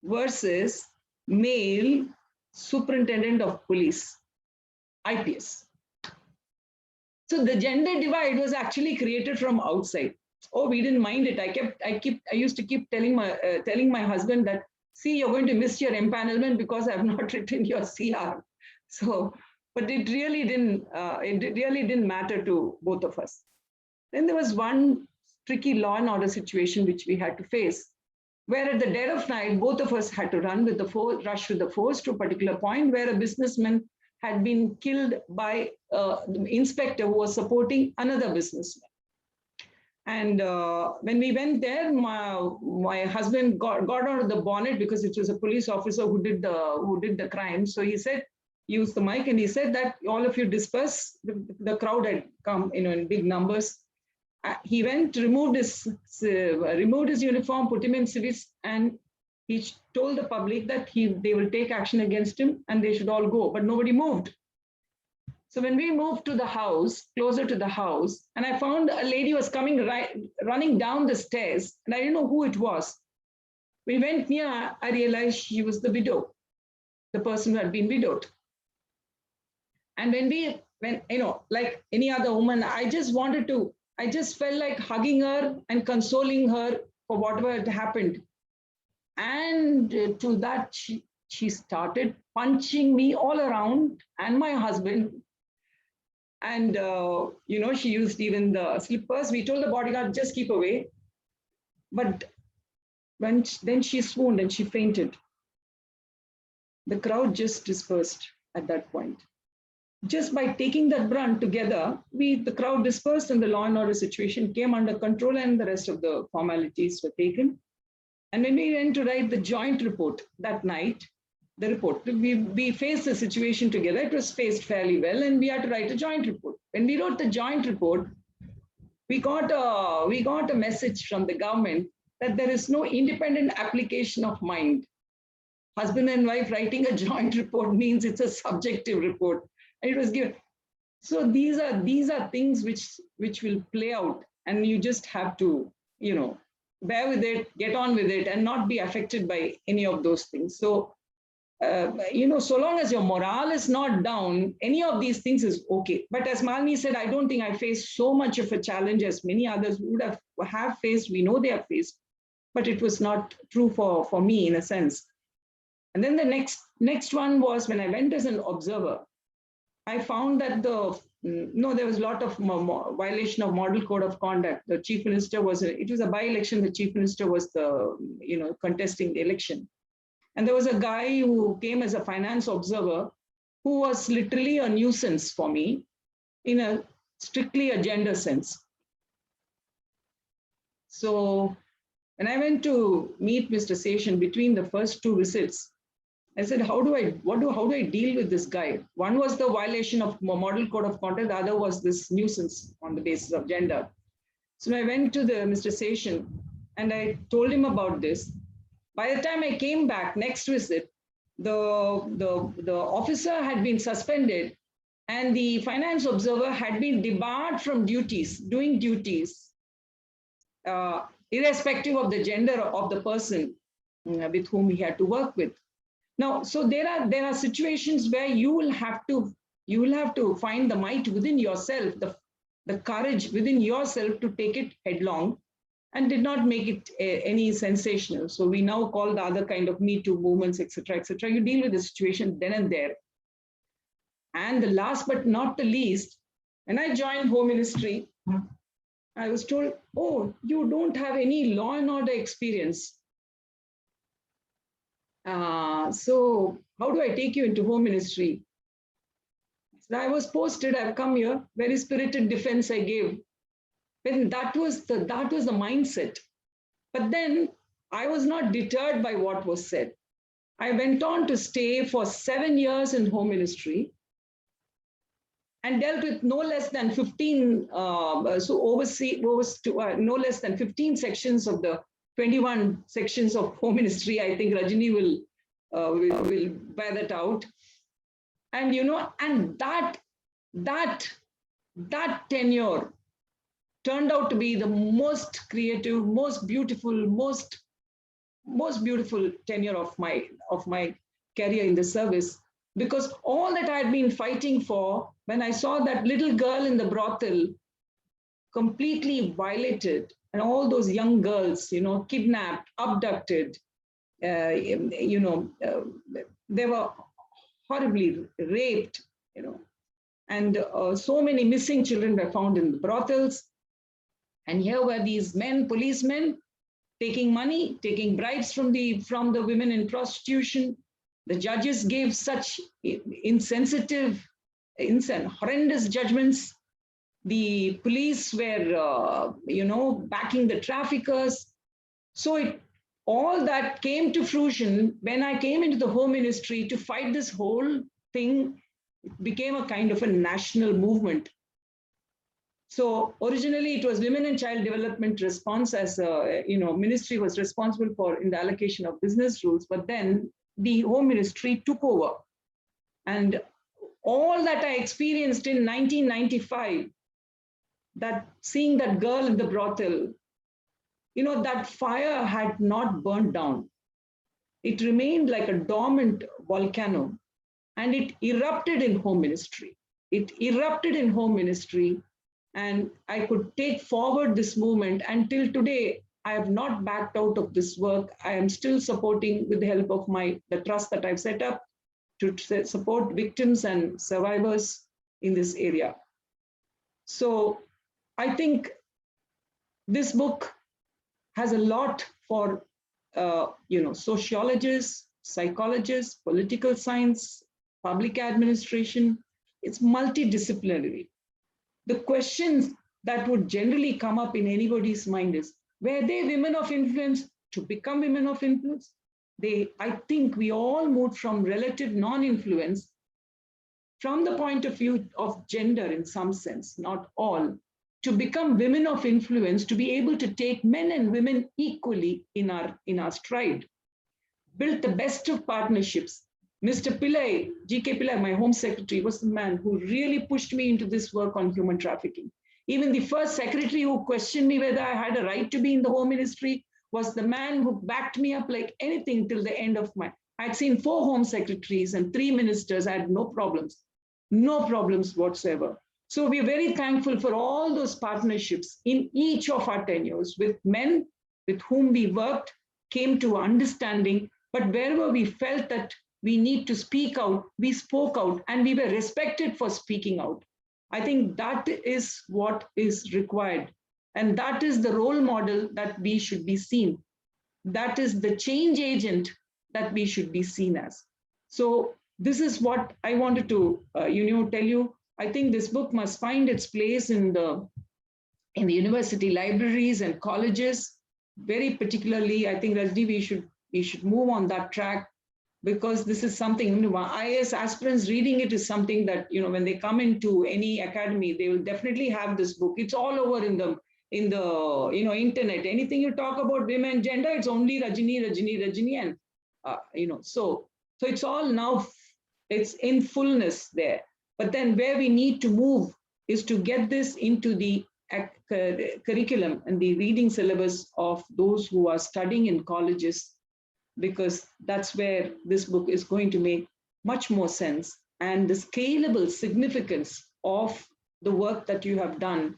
versus male superintendent of police, IPS. So the gender divide was actually created from outside. Oh, we didn't mind it. I used to keep telling my husband that, see, you're going to miss your empanelment because I have not written your CR. So, but it really didn't matter to both of us. Then there was one tricky law and order situation which we had to face, where at the dead of night, both of us had to run with the force, rush with the force to a particular point where a businessman had been killed by the inspector who was supporting another businessman. And when we went there, my husband got out of the bonnet because it was a police officer who did the crime. So he said, use the mic, and he said that all of you disperse. The crowd had come, in big numbers. He went, removed his uniform, put him in civis, and he told the public that they will take action against him and they should all go, but nobody moved. So when we moved to the house, closer to the house, and I found a lady was coming running down the stairs, and I didn't know who it was. We went near, I realized she was the widow, the person who had been widowed. And when like any other woman, I just felt like hugging her and consoling her for whatever had happened. And to that, she started punching me all around and my husband. And, she used even the slippers. We told the bodyguard, just keep away. But then she swooned and she fainted. The crowd just dispersed at that point. Just by taking that brunt together, the crowd dispersed and the law and order situation came under control and the rest of the formalities were taken. And when we went to write the joint report that night, the report, we faced the situation together. It was faced fairly well, and we had to write a joint report. When we wrote the joint report, we got a message from the government that there is no independent application of mind. Husband and wife writing a joint report means it's a subjective report. And it was given. So these are things which will play out. and you just have to, bear with it, get on with it, and not be affected by any of those things. So, so long as your morale is not down, any of these things is okay. But as Malini said, I don't think I faced so much of a challenge as many others would have faced. We know they have faced, but it was not true for me in a sense. And then the next one was when I went as an observer. I found that there was a lot of violation of model code of conduct. The chief minister it was a by-election. The chief minister was contesting the election. And there was a guy who came as a finance observer who was literally a nuisance for me in a strictly a gender sense. So when I went to meet Mr. Seshan between the first two visits, I said, how do I deal with this guy? One was the violation of model code of conduct. The other was this nuisance on the basis of gender. So I went to Mr. Seshan and I told him about this. By the time I came back next visit, the officer had been suspended and the finance observer had been debarred from doing duties, irrespective of the gender of the person with whom he had to work with. Now, so there are situations where you will have to find the might within yourself, the courage within yourself to take it headlong, and did not make it any sensational. So we now call the other kind of Me Too movements, etc., etc. You deal with the situation then and there. And the last but not the least, when I joined Home Ministry, I was told, oh, you don't have any law and order experience. So how do I take you into Home Ministry? So I was posted, I've come here, very spirited defense I gave. And that was the mindset. But then I was not deterred by what was said. I went on to stay for 7 years in Home Ministry and dealt with no less than 15, no less than 15 sections of the 21 sections of Home Ministry. I think Rajini will bear that out. And, and that tenure turned out to be the most creative, most beautiful tenure of my career in the service, because all that I had been fighting for, when I saw that little girl in the brothel completely violated, and all those young girls, kidnapped, abducted, they were horribly raped, and so many missing children were found in the brothels. And here were these policemen, taking money, taking bribes from the women in prostitution. The judges gave such horrendous judgments. The police were, backing the traffickers. So all that came to fruition when I came into the Home Ministry to fight this whole thing. It became a kind of a national movement. So originally it was Women and Child Development Response, as ministry was responsible for in the allocation of business rules, but then the Home Ministry took over. And all that I experienced in 1995, that seeing that girl in the brothel, that fire had not burned down. It remained like a dormant volcano, and it erupted in Home Ministry. And I could take forward this movement until today. I have not backed out of this work. I am still supporting, with the help of the trust that I've set up, to support victims and survivors in this area. So I think this book has a lot for sociologists, psychologists, political science, public administration. It's multidisciplinary. The questions that would generally come up in anybody's mind is, were they women of influence to become women of influence? I think we all moved from relative non-influence from the point of view of gender in some sense, not all, to become women of influence, to be able to take men and women equally in our stride, built the best of partnerships. Mr. Pillai, G.K. Pillai, my Home Secretary, was the man who really pushed me into this work on human trafficking. Even the first secretary who questioned me whether I had a right to be in the Home Ministry was the man who backed me up like anything till the end of my. I'd seen 4 home secretaries and 3 ministers. I had no problems whatsoever. So we're very thankful for all those partnerships in each of our tenures with men with whom we worked, came to understanding, but wherever we felt that we need to speak out, we spoke out, and we were respected for speaking out. I think that is what is required. And that is the role model that we should be seen. That is the change agent that we should be seen as. So this is what I wanted to tell you. I think this book must find its place in the university libraries and colleges. Very particularly, I think Rajni, we should move on that track, because this is something, IAS aspirants reading it is something that, when they come into any academy, they will definitely have this book. It's all over in the internet. Anything you talk about women, gender, it's only Rajini, and so it's all now, it's in fullness there. But then where we need to move is to get this into the curriculum and the reading syllabus of those who are studying in colleges, because that's where this book is going to make much more sense. And the scalable significance of the work that you have done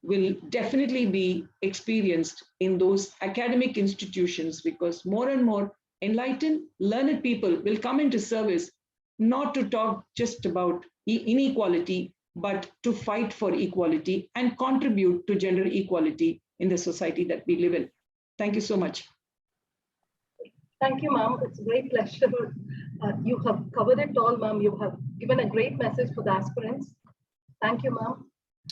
will definitely be experienced in those academic institutions, because more and more enlightened, learned people will come into service, not to talk just about inequality, but to fight for equality and contribute to gender equality in the society that we live in. Thank you so much. Thank you, ma'am. It's a great pleasure. You have covered it all, ma'am. You have given a great message for the aspirants. Thank you, ma'am.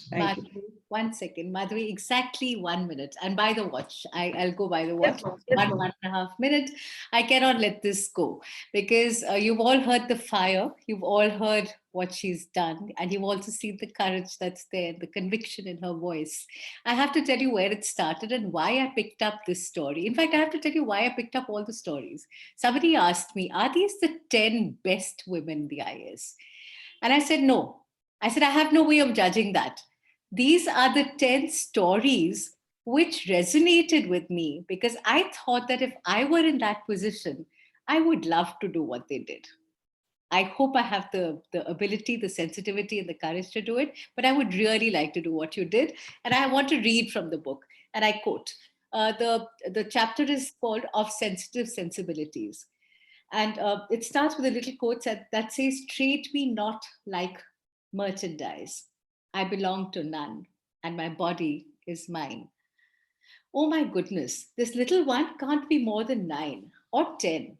Thank you. Madhuri, 1 second. Madhuri, exactly 1 minute. And by the watch, I'll go by the watch. Yes, 1.5 minutes. I cannot let this go, because you've all heard the fire. You've all heard what she's done. And you've also seen the courage that's there, the conviction in her voice. I have to tell you where it started and why I picked up this story. In fact, I have to tell you why I picked up all the stories. Somebody asked me, are these the 10 best women in the IAS? And I said, no. I said, I have no way of judging that. These are the 10 stories which resonated with me, because I thought that if I were in that position, I would love to do what they did. I hope I have the ability, the sensitivity, and the courage to do it, but I would really like to do what you did. And I want to read from the book. And I quote, the chapter is called Of Sensitive Sensibilities. And it starts with a little quote that says, treat me not like merchandise. I belong to none, and my body is mine. Oh my goodness, this little one can't be more than 9 or 10.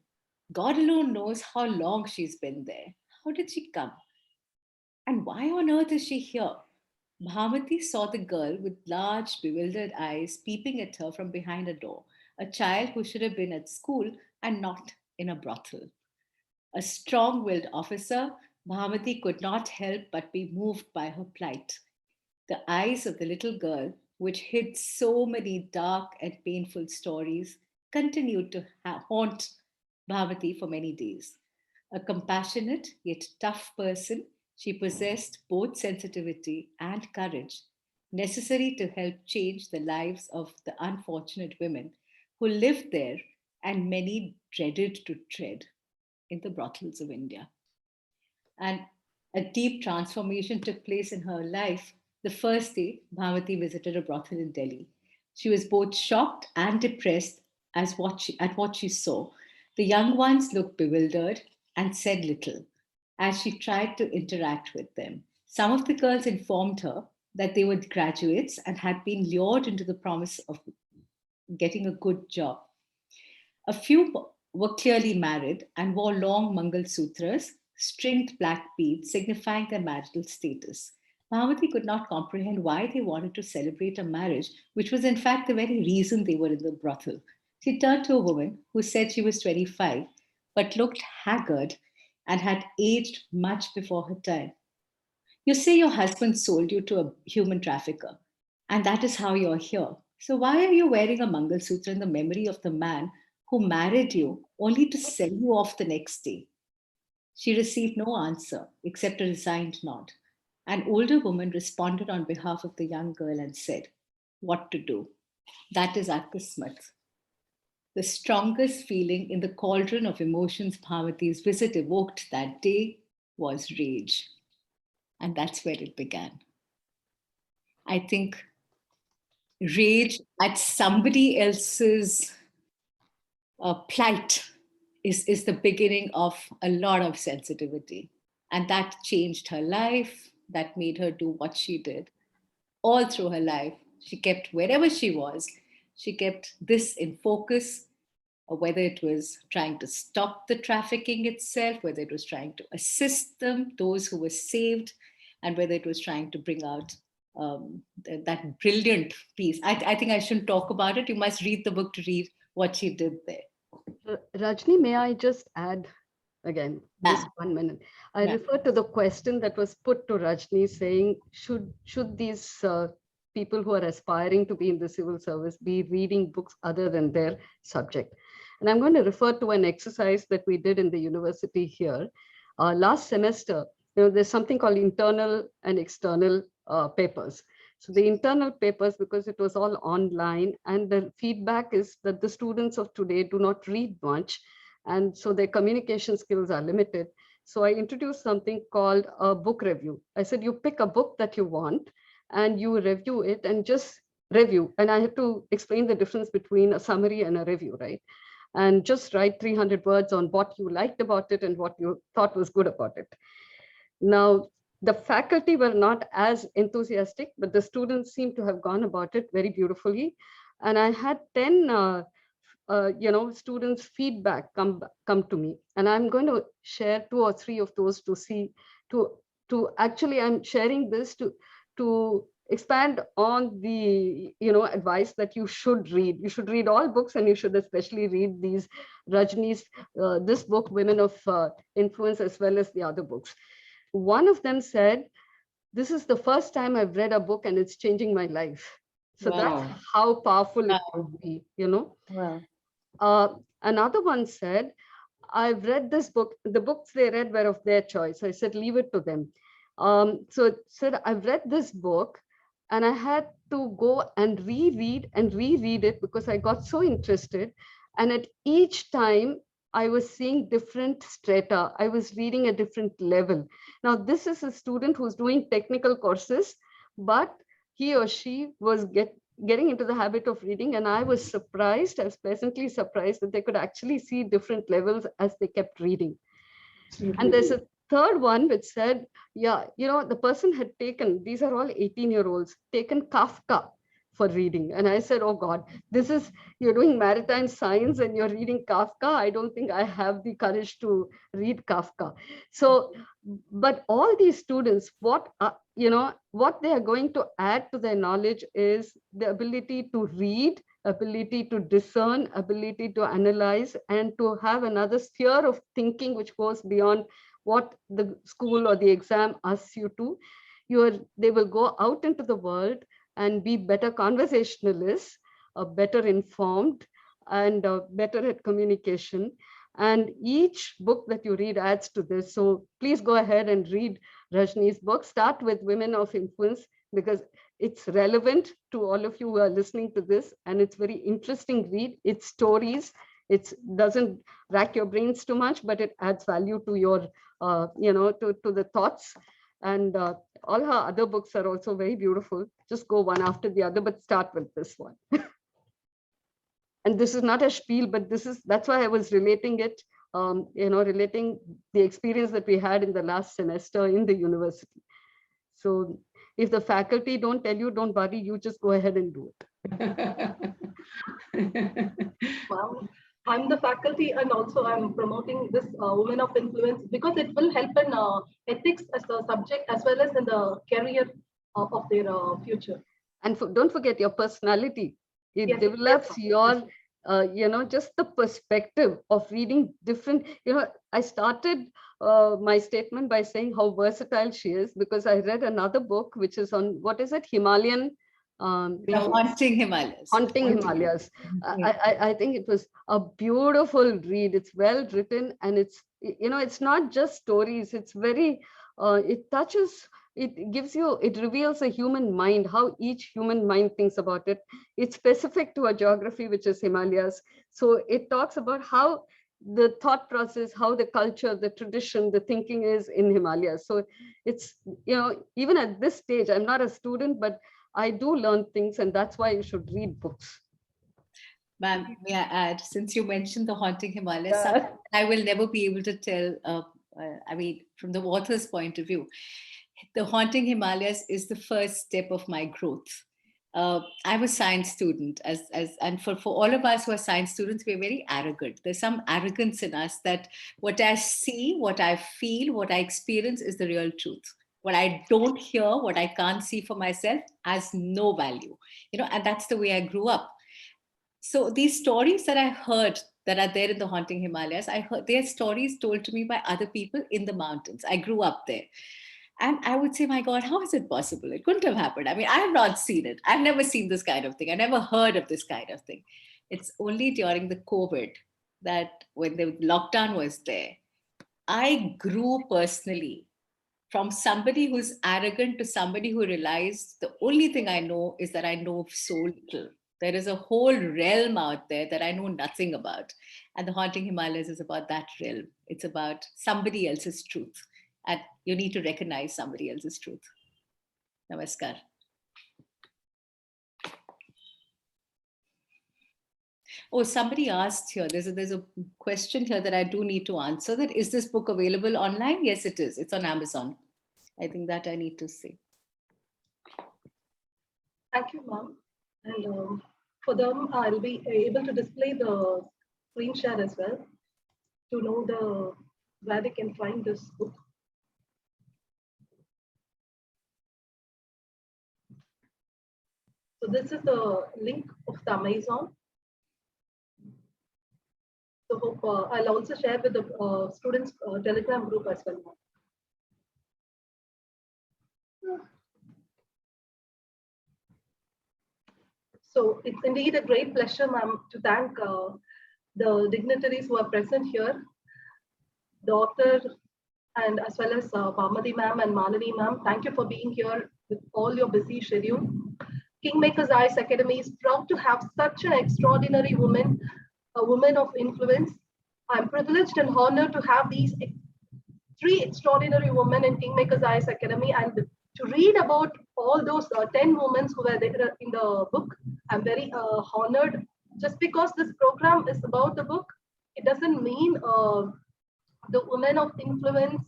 God alone knows how long she's been there. How did she come? And why on earth is she here? Bhamati saw the girl with large, bewildered eyes peeping at her from behind a door, a child who should have been at school and not in a brothel. A strong-willed officer, Bhamati could not help but be moved by her plight. The eyes of the little girl, which hid so many dark and painful stories, continued to haunt Bhamati for many days. A compassionate yet tough person, she possessed both sensitivity and courage necessary to help change the lives of the unfortunate women who lived there and many dreaded to tread in the brothels of India. And a deep transformation took place in her life the first day Bhavati visited a brothel in Delhi. She was both shocked and depressed at what she saw. The young ones looked bewildered and said little as she tried to interact with them. Some of the girls informed her that they were graduates and had been lured into the promise of getting a good job. A few were clearly married and wore long Mangal Sutras, stringed black beads signifying their marital status. Bhavati could not comprehend why they wanted to celebrate a marriage, which was in fact the very reason they were in the brothel. She turned to a woman who said she was 25, but looked haggard and had aged much before her time. You say your husband sold you to a human trafficker, and that is how you're here. So why are you wearing a Mangal Sutra in the memory of the man who married you only to sell you off the next day? She received no answer except a resigned nod. An older woman responded on behalf of the young girl and said, "What to do? That is our kismat." The strongest feeling in the cauldron of emotions Bhamati's visit evoked that day was rage. And that's where it began. I think rage at somebody else's plight is the beginning of a lot of sensitivity. And that changed her life. That made her do what she did all through her life. She kept, wherever she was, she kept this in focus, or whether it was trying to stop the trafficking itself, whether it was trying to assist them, those who were saved, and whether it was trying to bring out that brilliant piece. I think I shouldn't talk about it. You must read the book to read what she did there. Rajni, may I just add again, just 1 minute? I refer to the question that was put to Rajni saying, should these people who are aspiring to be in the civil service be reading books other than their subject? And I'm going to refer to an exercise that we did in the university here. Last semester, there's something called internal and external papers. So the internal papers, because it was all online, and the feedback is that the students of today do not read much, and so their communication skills are limited. So I introduced something called a book review. I said, you pick a book that you want and you review it, and just review. And I had to explain the difference between a summary and a review, right? And just write 300 words on what you liked about it and what you thought was good about it. Now, the faculty were not as enthusiastic, but the students seemed to have gone about it very beautifully. And I had 10 students' feedback come to me. And I'm going to share 2 or 3 of those to see, to actually, I'm sharing this to expand on the advice that you should read. You should read all books, and you should especially read these Rajni's, this book, Women of Influence, as well as the other books. One of them said, this is the first time I've read a book and it's changing my life. So that's how powerful it could be, Another one said, I've read this book. The books they read were of their choice. I said, leave it to them. So it said, I've read this book and I had to go and reread it because I got so interested. And at each time, I was seeing different strata. I was reading a different level. Now, this is a student who's doing technical courses, but he or she was getting into the habit of reading. And I was pleasantly surprised that they could actually see different levels as they kept reading. And there's a third one which said, the person had taken, these are all 18-year-olds, taken Kafka for reading. And I said, oh God, you're doing maritime science and you're reading Kafka. I don't think I have the courage to read Kafka. So, but all these students, what they are going to add to their knowledge is the ability to read, ability to discern, ability to analyze, and to have another sphere of thinking which goes beyond what the school or the exam asks you to. They will go out into the world and be better conversationalists, better informed, and better at communication. And each book that you read adds to this. So please go ahead and read Rajni's book. Start with Women of Influence, because it's relevant to all of you who are listening to this. And it's very interesting read. It's stories. It doesn't rack your brains too much, but it adds value to your, to the thoughts. And all her other books are also very beautiful. Just go one after the other, but start with this one. And this is not a spiel, but that's why I was relating it, relating the experience that we had in the last semester in the university. So if the faculty don't tell you, don't worry, you just go ahead and do it. Wow. I'm the faculty, and also I'm promoting this Women of Influence because it will help in ethics as a subject, as well as in the career of their future. And don't forget your personality. It develops your, just the perspective of reading different, I started my statement by saying how versatile she is, because I read another book, which is on, what is it? Himalayan. Haunting Himalayas. Haunting Himalayas. I think it was a beautiful read. It's well written, and it's not just stories. It's very, it touches it gives you, it reveals a human mind, how each human mind thinks about it. It's specific to a geography, which is Himalayas. So it talks about how the thought process, how the culture, the tradition, the thinking is in Himalayas. So it's, even at this stage, I'm not a student, but I do learn things, and that's why you should read books. Ma'am, may I add, since you mentioned the haunting Himalayas, Yeah. something I will never be able to tell, I mean, from the author's point of view, the haunting Himalayas is the first step of my growth. I'm a science student, and for all of us who are science students, we're very arrogant. There's some arrogance in us that what I see, what I feel, what I experience is the real truth. What I don't hear, what I can't see for myself has no value, and that's the way I grew up. So these stories that I heard that are there in the haunting Himalayas, I heard they are stories told to me by other people in the mountains. I grew up there. And I would say, my God, how is it possible? It couldn't have happened. I mean, I have not seen it. I've never seen this kind of thing. I never heard of this kind of thing. It's only during the COVID that when the lockdown was there, I grew personally from somebody who's arrogant to somebody who realized the only thing I know is that I know so little. There is a whole realm out there that I know nothing about. And the Haunting Himalayas is about that realm. It's about somebody else's truth. And you need to recognize somebody else's truth. Namaskar. Oh, somebody asked here, there's a question here that I do need to answer. That is this book available online? Yes, it is. It's on Amazon. I think that I need to say. Thank you, ma'am. And for them, I'll be able to display the screen share as well to know where they can find this book. So this is the link of the Amazon. So hope I'll also share with the students Telegram group as well. So it's indeed a great pleasure, ma'am, to thank the dignitaries who are present here, the author, and as well as Bhamati ma'am and Malini ma'am. Thank you for being here with all your busy schedule. KingMakers IAS Academy is proud to have such an extraordinary woman, a woman of influence. I'm privileged and honored to have these three extraordinary women in KingMakers IAS Academy, and to read about all those 10 women who were there in the book. I'm very honored. Just because this program is about the book, it doesn't mean the women of influence.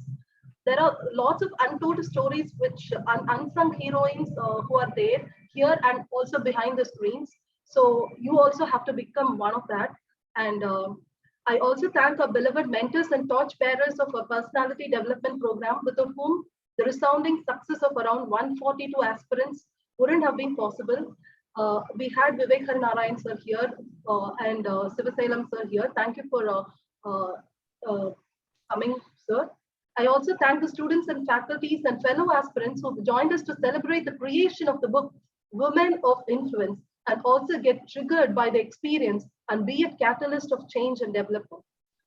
There are lots of untold stories, which unsung heroines who are there here and also behind the screens. So you also have to become one of that. And I also thank our beloved mentors and torchbearers of our personality development program, without whom the resounding success of around 142 aspirants wouldn't have been possible. We had Vivek Narayan sir here and Sivasalam sir here. Thank you for coming, sir. I also thank the students and faculties and fellow aspirants who have joined us to celebrate the creation of the book, Women of Influence, and also get triggered by the experience and be a catalyst of change and development.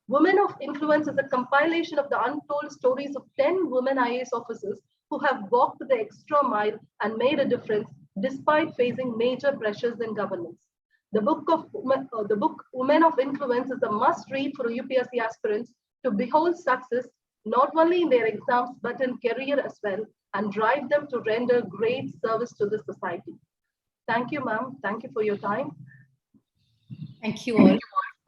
Women of Influence is a compilation of the untold stories of 10 women IAS officers who have walked the extra mile and made a difference despite facing major pressures in governance. The book Women of Influence is a must-read for UPSC aspirants to behold success not only in their exams but in career as well, and drive them to render great service to the society. Thank you, ma'am. Thank you for your time. Thank you all.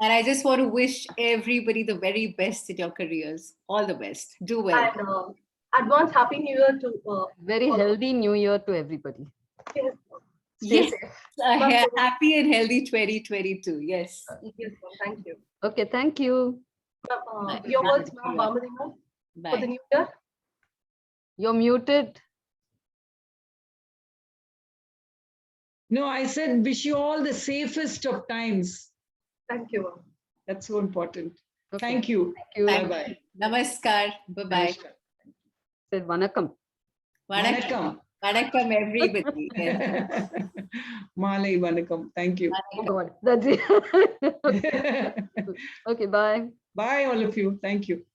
And I just want to wish everybody the very best in your careers. All the best. Do well. And advance Happy New Year to Very healthy New Year to everybody. Yes. Stay Yes. safe. Happy and healthy 2022. Yes. Yes, ma'am. Thank you. Okay, thank you. Your words, ma'am, Bhamati ma'am, for the Bye. new year. You're muted. No, I said wish you all the safest of times. Thank you, ma'am. That's so important. Okay. Thank you. Thank you. Bye-bye. Namaskar. Bye-bye. Said Vanakkam. Vanakkam. Vanakkam, everybody. Yes. Malai Vanakkam. Thank you. Oh God, that's it. Okay, bye. Bye, all of you. Thank you.